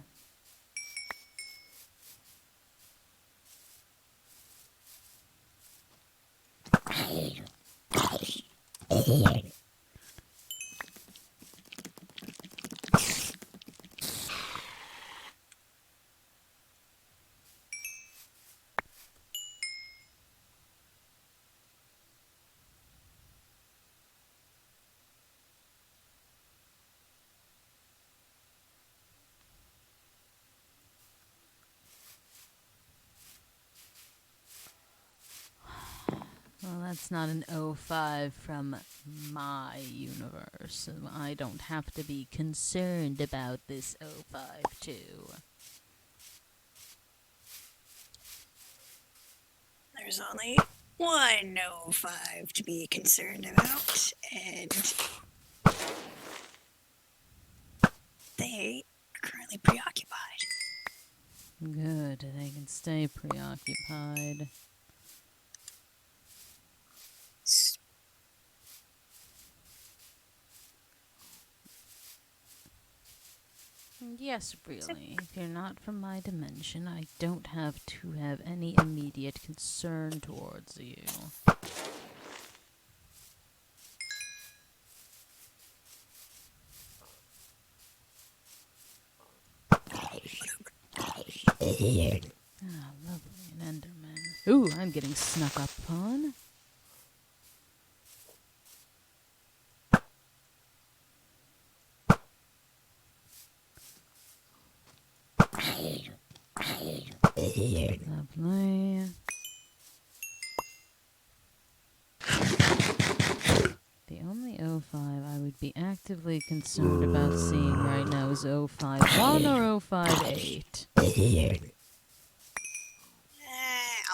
Well, that's not an O5 from my universe, so I don't have to be concerned about this O5 too. There's only one O5 to be concerned about, and they are currently preoccupied. Good, they can stay preoccupied. Yes, really. If you're not from my dimension, I don't have to have any immediate concern towards you. Ah, lovely, an Enderman. Ooh, I'm getting snuck up on. Lovely. The only O5 I would be actively concerned about seeing right now is O51 or O58.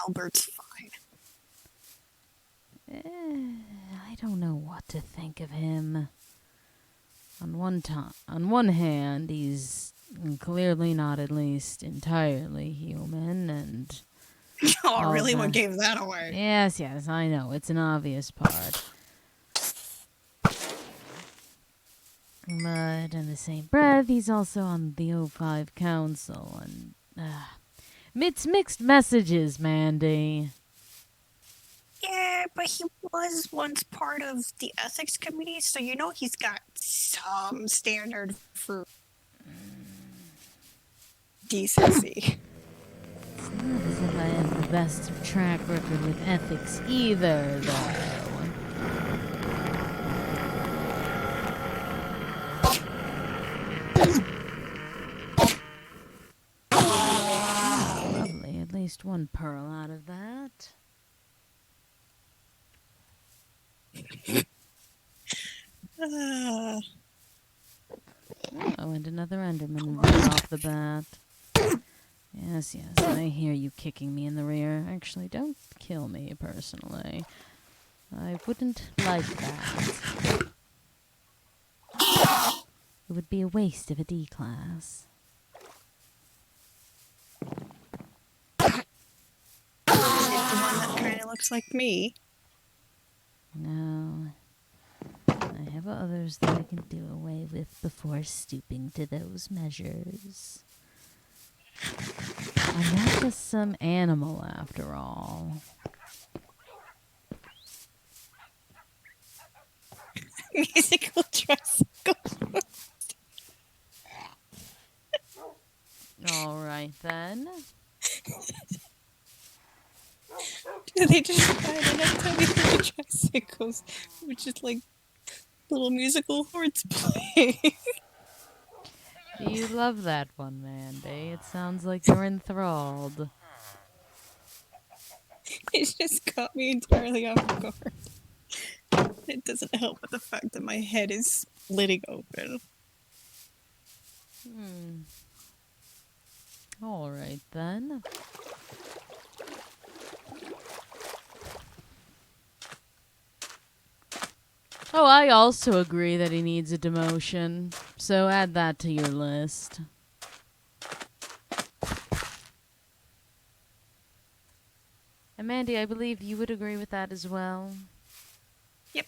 Albert's fine. I don't know what to think of him. On one hand, he's clearly not at least entirely human, and Oh, really? What gave that away? yes, I know it's an obvious part. But in the same breath, he's also on the O5 Council, and It's mixed messages, Mandy. Yeah, but he was once part of the ethics committee, so you know he's got some standard for decency. It's not as if I have the best track record with ethics either, though. Lovely, at least one pearl out of that. Uh, Oh, and another Enderman right off the bat. Yes, I hear you kicking me in the rear. Actually, don't kill me, personally. I wouldn't like that. It would be a waste of a D class. the one that kind of looks like me. No. I have others that I can do away with before stooping to those measures. I'm not just some animal, after all. Musical tricycle. All right, then. They just they have tiny little tricycles, which is like little musical horns play. You love that one, Mandy. It sounds like you're enthralled. It just caught me entirely off guard. It doesn't help with the fact that my head is splitting open. All right, then. Oh, I also agree that he needs a demotion, so add that to your list. And Mandy, I believe you would agree with that as well. Yep.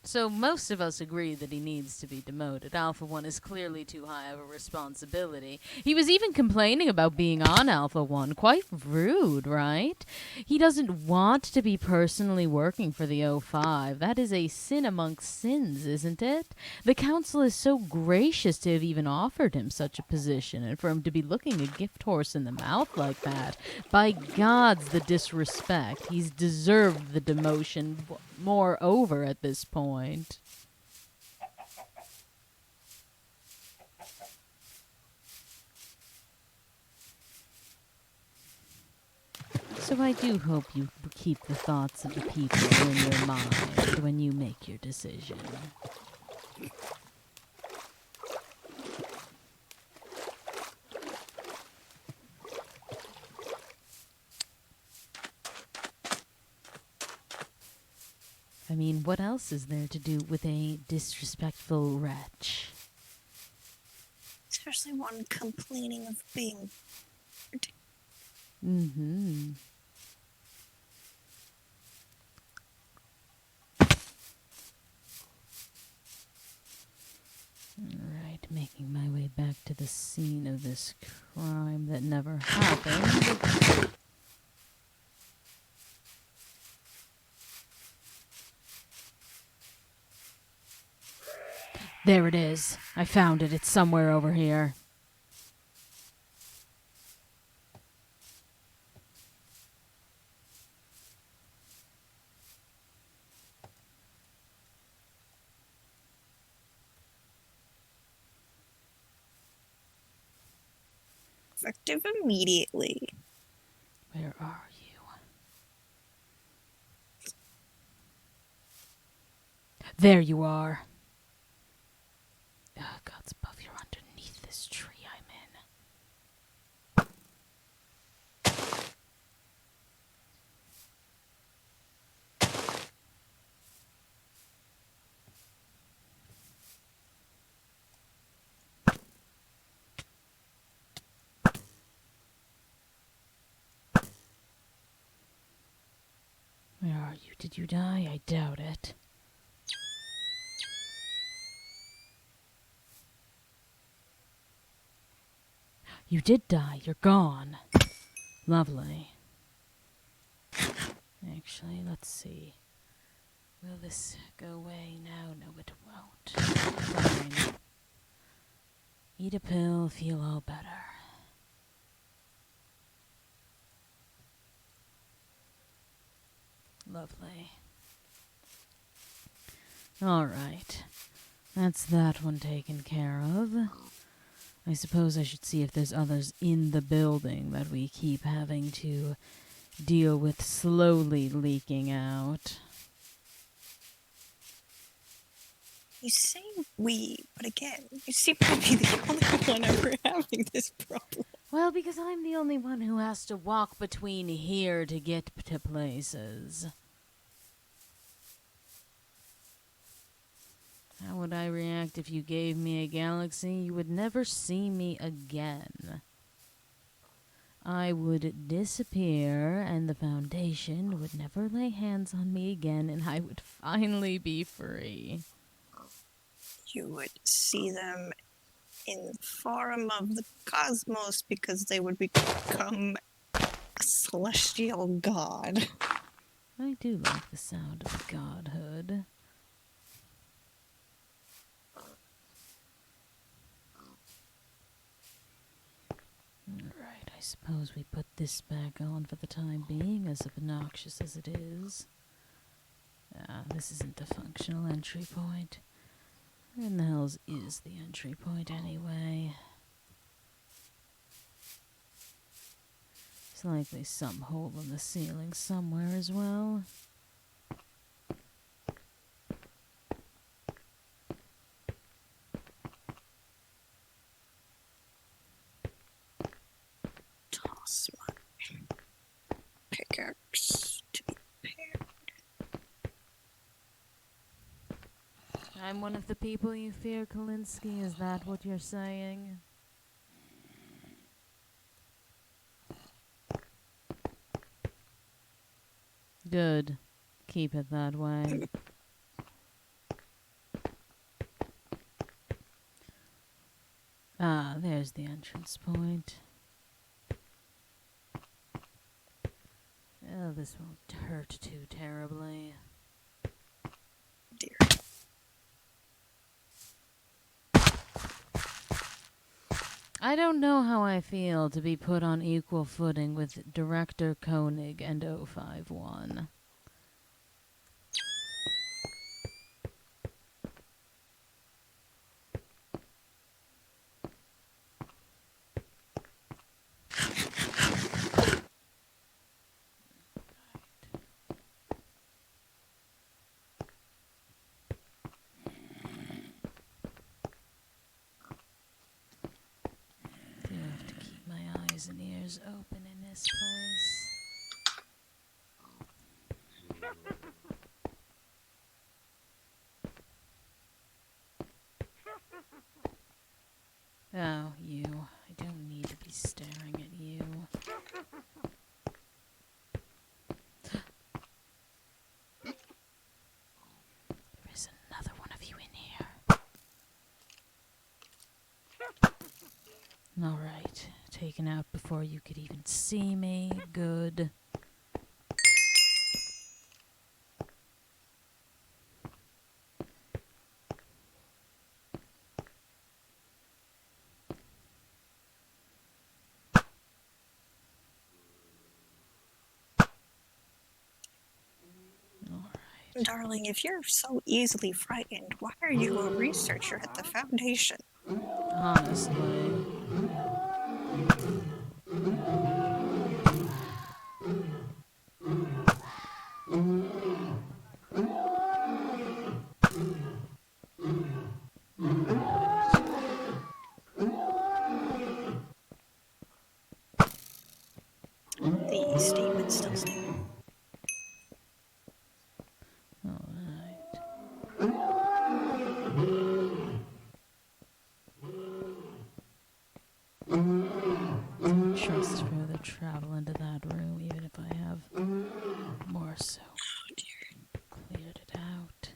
So most of us agree that he needs to be demoted. Alpha 1 is clearly too high of a responsibility. He was even complaining about being on Alpha 1. Quite rude, right? He doesn't want to be personally working for the O5. That is a sin amongst sins, isn't it? The council is so gracious to have even offered him such a position, and for him to be looking a gift horse in the mouth like that. By gods, the disrespect. He's deserved the demotion moreover at this point. So I do hope you keep the thoughts of the people in your mind when you make your decision. I mean, what else is there to do with a disrespectful wretch? Especially one complaining of being. Mm-hmm. Alright, making my way back to the scene of this crime that never happened. There it is. I found it. It's somewhere over here. Effective immediately. Where are you? There you are. Oh, God's above, you're underneath this tree I'm in. Where are you? Did you die? I doubt it. You did die. You're gone. Lovely. Actually, let's see. Will this go away? No, it won't. Fine. Eat a pill, feel all better. Lovely. Alright. That's that one taken care of. I suppose I should see if there's others in the building that we keep having to deal with slowly leaking out. You say we, but again, you seem to be the only one ever having this problem. Well, because I'm the only one who has to walk between here to get to places. How would I react if you gave me a galaxy? You would never see me again. I would disappear, and the Foundation would never lay hands on me again, and I would finally be free. You would see them in the forum of the cosmos because they would become a celestial god. I do like the sound of godhood. Alright, I suppose we put this back on for the time being, as obnoxious as it is. This isn't a functional entry point. Where in the hell's is the entry point anyway? There's likely some hole in the ceiling somewhere as well. Toss my pickaxe to be prepared. I'm one of the people you fear, Kalinsky. Is that what you're saying? Good. Keep it that way. There's the entrance point. Oh, this won't hurt too terribly. Dear. I don't know how I feel to be put on equal footing with Director Koenig and 051. Do have to keep my eyes and ears open in this place. Oh, you. I don't need to be staring at you. There is another one of you in here. Alright. Taken out before you could even see me. Good. Darling, if you're so easily frightened, why are you a researcher at the Foundation? Honestly. The statement still stands. Alright. Trust further travel into that room, even if I have more so cleared it out.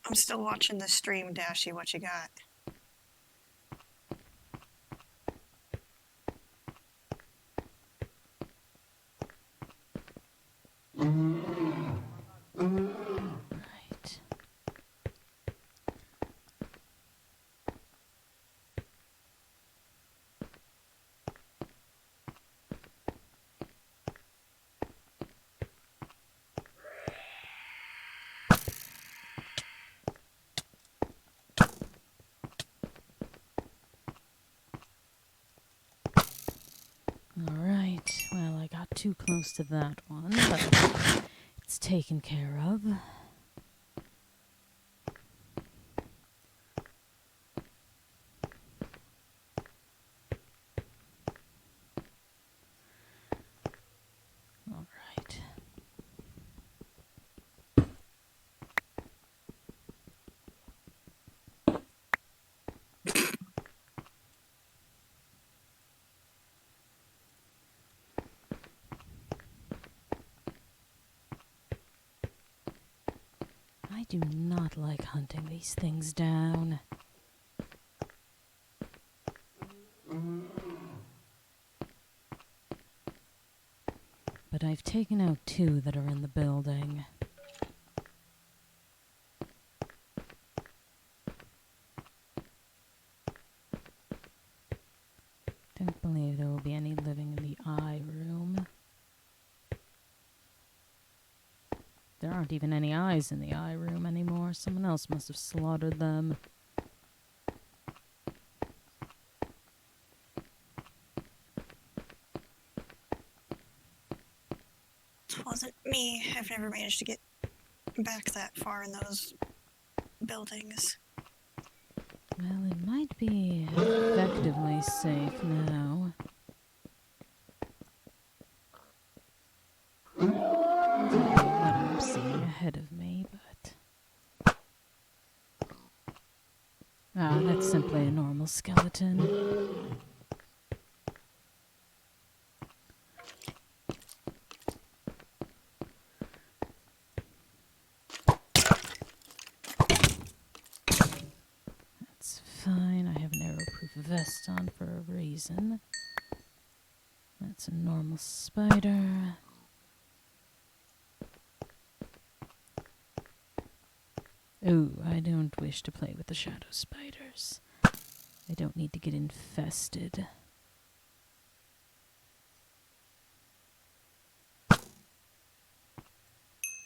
I'm still watching the stream, Dashy. What you got? too close to that one, but it's taken care of. All right. I do not like hunting these things down. But I've taken out 2 that are in the building. Don't believe there will be any living in the eye room. There aren't even any eyes in the eye room anymore. Someone else must have slaughtered them. It wasn't me. I've never managed to get back that far in those buildings. Well, it might be effectively safe now. What I'm seeing ahead of me, but... Ah, that's simply a normal skeleton. That's fine. I have an arrow-proof vest on for a reason. That's a normal spider. Ooh, I don't wish to play with the shadow spiders. I don't need to get infested.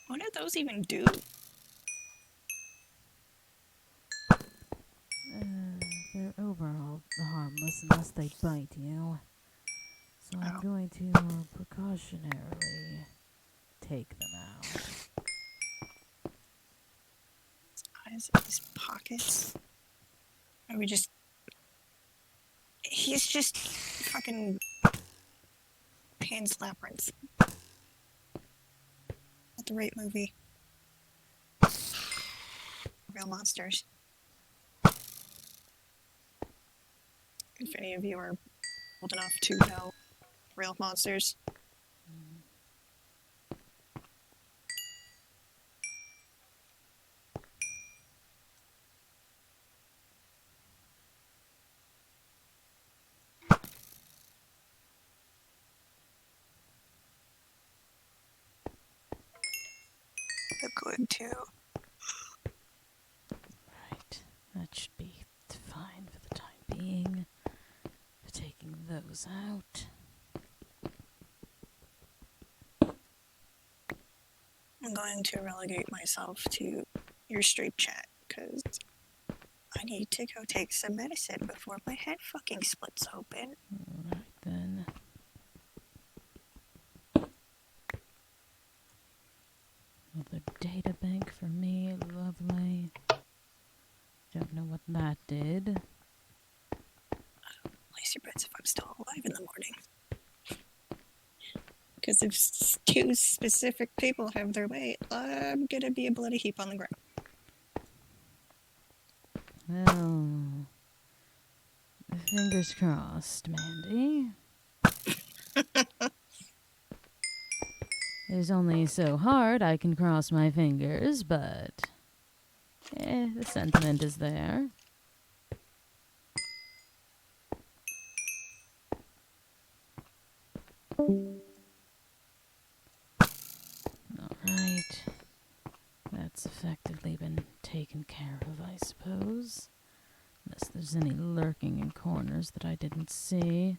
What do those even do? They're overall harmless unless they bite you. So I'm going to precautionarily take them out. Eyes in his pockets. Are we just... He's just fucking Pan's Labyrinth. Not the right movie. Real monsters. If any of you are old enough to know real monsters. They're good too. Right. That should be fine for the time being. For taking those out. I'm going to relegate myself to your stream chat because I need to go take some medicine before my head fucking splits open. Alright then. Another data bank for me. Lovely. Don't know what that did. Place your bets if I'm still alive in the morning. Because if 2 specific people have their way, I'm gonna be a bloody heap on the ground. Well, fingers crossed, Mandy. It is only so hard I can cross my fingers, but the sentiment is there. Alright. That's effectively been taken care of, I suppose. Unless there's any lurking in corners that I didn't see.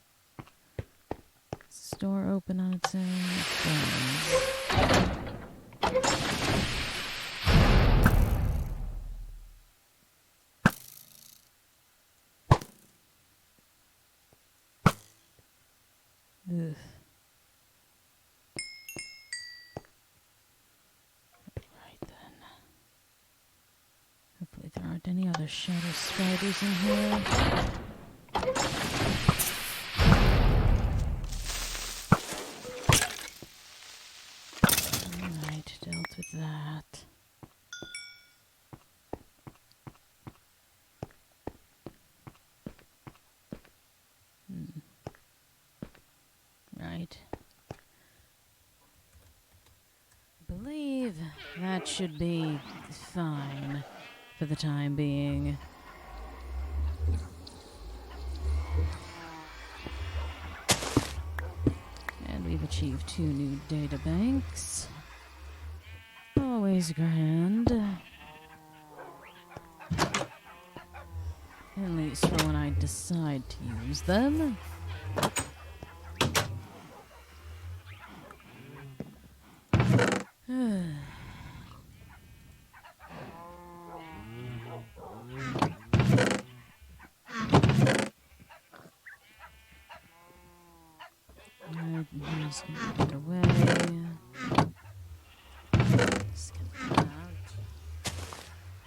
Is the store open on its own? Ugh. there aren't any other shadow spiders in here. Alright, dealt with that. Right. I believe that should be fine for the time being. And we've achieved 2 new data banks. Always grand. At least for when I decide to use them. Alright, here's get it away. Just get that out.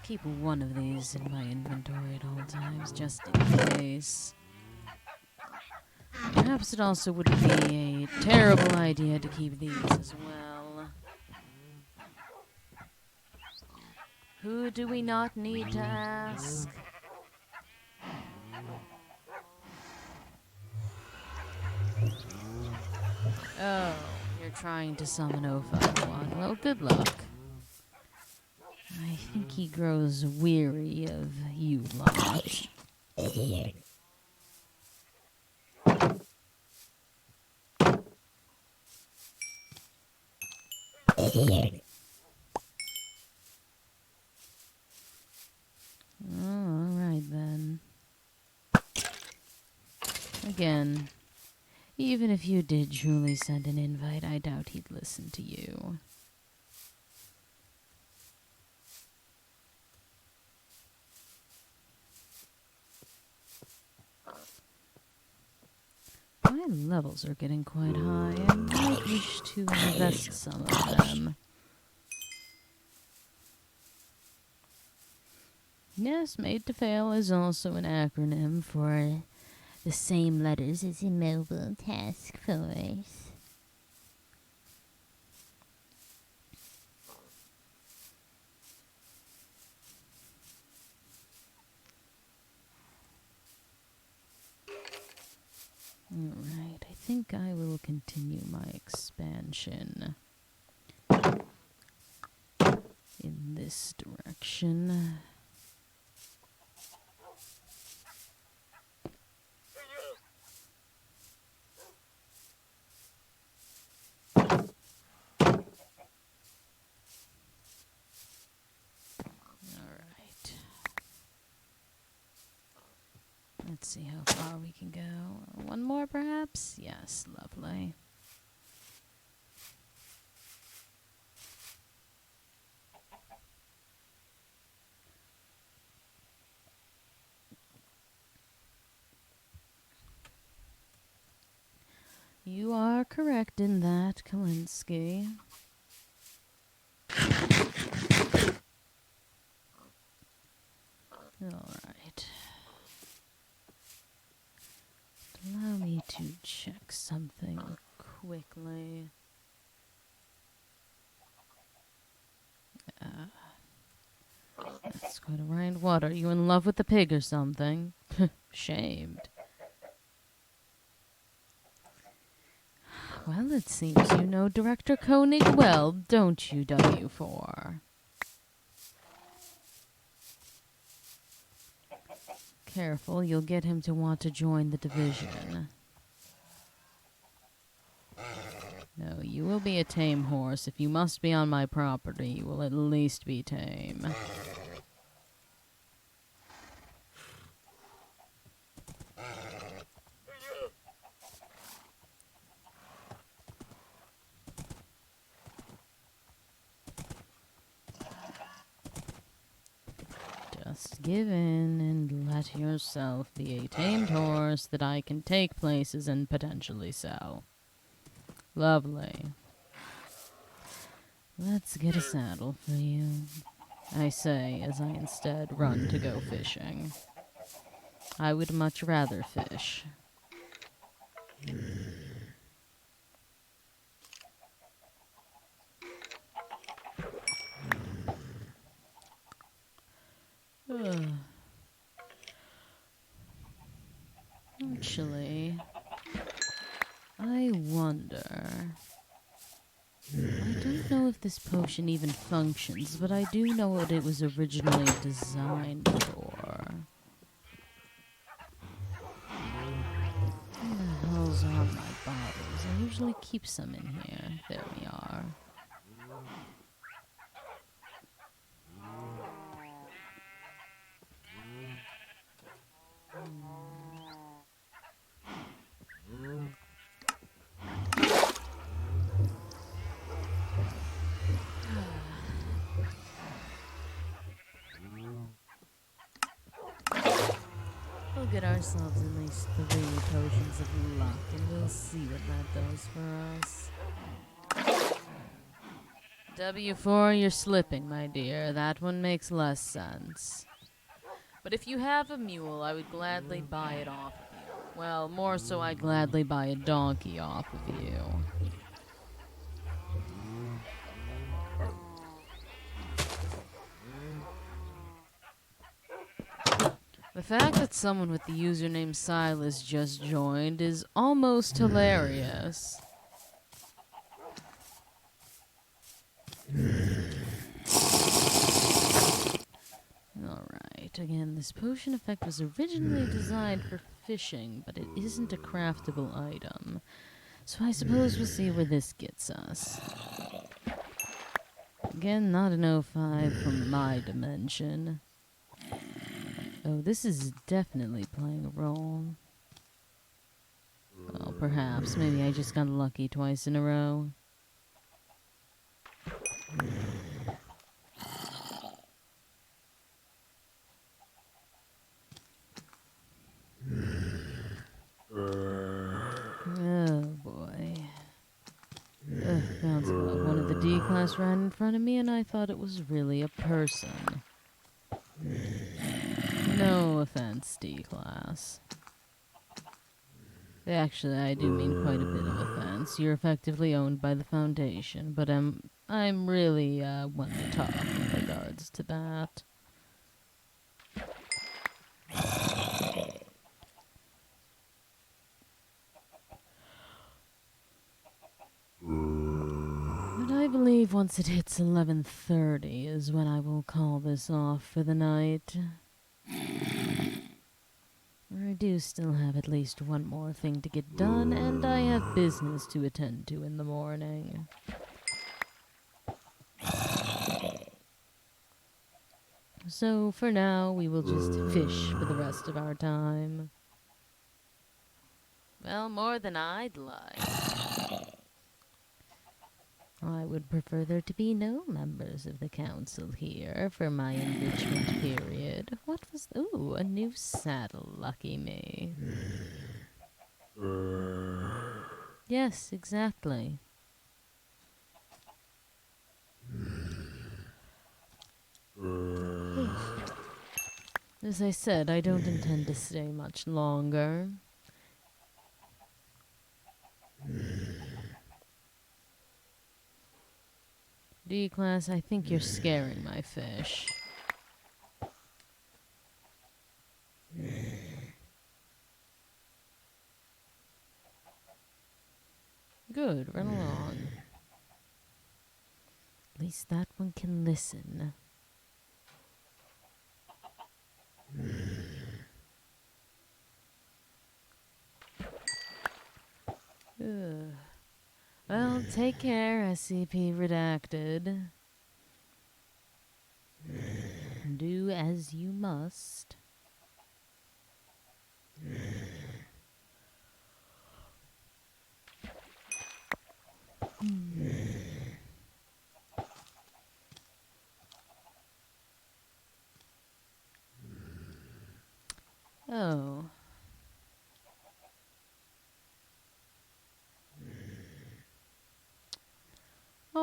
Keep one of these in my inventory at all times, just in case. Perhaps it also wouldn't be a terrible idea to keep these as well. Who do we not need to ask? Oh, you're trying to summon 051. Well, good luck. I think he grows weary of you lot. Alright then. Again, even if you did truly send an invite, I doubt he'd listen to you. My levels are getting quite high. I might wish to invest some of them. Yes, Made to Fail is also an acronym for the same letters as in Mobile Task Force. Alright, I think I will continue my expansion in this direction. Alright. Let's see how far we can go. One more, perhaps? Yes, lovely. You are correct in that, Kalinsky. Alright. Allow me to check something quickly. That's quite alright. What, are you in love with the pig or something? Shamed. Well, it seems you know Director Koenig well, don't you, W4? Careful, you'll get him to want to join the division. No, you will be a tame horse. If you must be on my property, you will at least be tame. Just give in and let yourself be a tamed horse that I can take places and potentially sell. Lovely. Let's get a saddle for you. I say as I instead run to go fishing. I would much rather fish. Actually, I wonder. I don't know if this potion even functions, but I do know what it was originally designed for. Where the hell's are my bottles? I usually keep some in here. There we are. We'll get ourselves at least 3 potions of luck, and we'll see what that does for us. W4, you're slipping, my dear. That one makes less sense. But if you have a mule, I would gladly buy it off of you. Well, more so I'd gladly buy a donkey off of you. The fact that someone with the username Silas just joined is almost hilarious. Alright, again, this potion effect was originally designed for fishing, but it isn't a craftable item. So I suppose we'll see where this gets us. Again, not an O5 from my dimension. Oh, this is definitely playing a role. Well, perhaps. Maybe I just got lucky twice in a row. Oh, boy. Bounce ball. One of the D-class ran in front of me, and I thought it was really a person. No offense, D-class. Actually, I do mean quite a bit of offense. You're effectively owned by the Foundation, but I'm really one to talk in regards to that. But I believe once it hits 11:30 is when I will call this off for the night. I do still have at least one more thing to get done, and I have business to attend to in the morning. So, for now, we will just fish for the rest of our time. Well, more than I'd like. I would prefer there to be no members of the council here for my enrichment period. What was... Ooh, a new saddle, lucky me. Yes, exactly. As I said, I don't intend to stay much longer. D-class, I think you're scaring my fish. Good, run along. At least that one can listen. Ugh. Well, take care, SCP Redacted. Do as you must. Oh.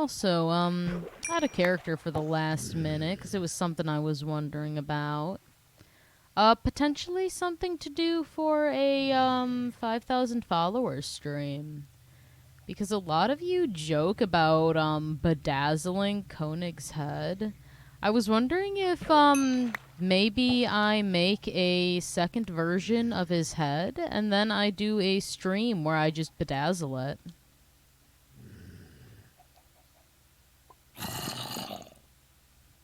also, had a character for the last minute, because it was something I was wondering about. Potentially something to do for a, 5,000 followers stream. Because a lot of you joke about, bedazzling Koenig's head. I was wondering if, maybe I make a second version of his head, and then I do a stream where I just bedazzle it.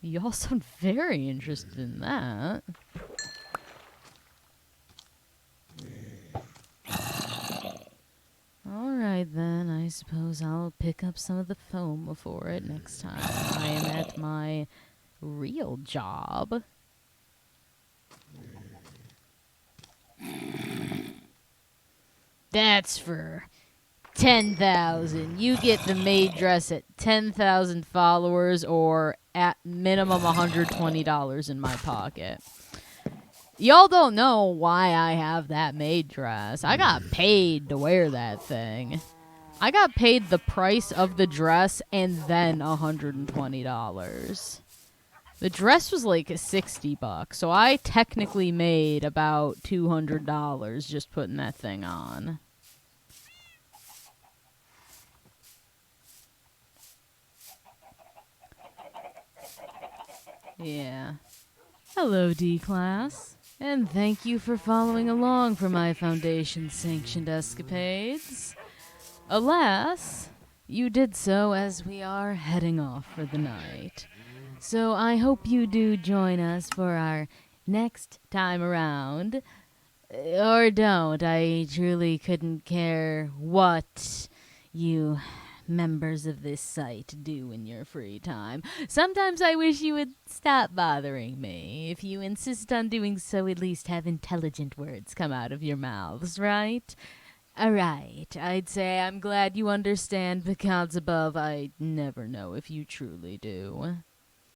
Y'all sound very interested in that. Alright then, I suppose I'll pick up some of the foam for it next time I am at my real job. That's for 10,000. You get the maid dress at 10,000 followers or at minimum $120 in my pocket. Y'all don't know why I have that maid dress. I got paid to wear that thing. I got paid the price of the dress and then $120. The dress was like $60, so I technically made about $200 just putting that thing on. Yeah. Hello, D-Class. And thank you for following along for my Foundation-sanctioned escapades. Alas, you did so as we are heading off for the night. So I hope you do join us for our next time around. Or don't. I truly couldn't care what you members of this site do in your free time. Sometimes I wish you would stop bothering me. If you insist on doing so, at least have intelligent words come out of your mouths, right? Alright, I'd say I'm glad you understand, because above, I never know if you truly do.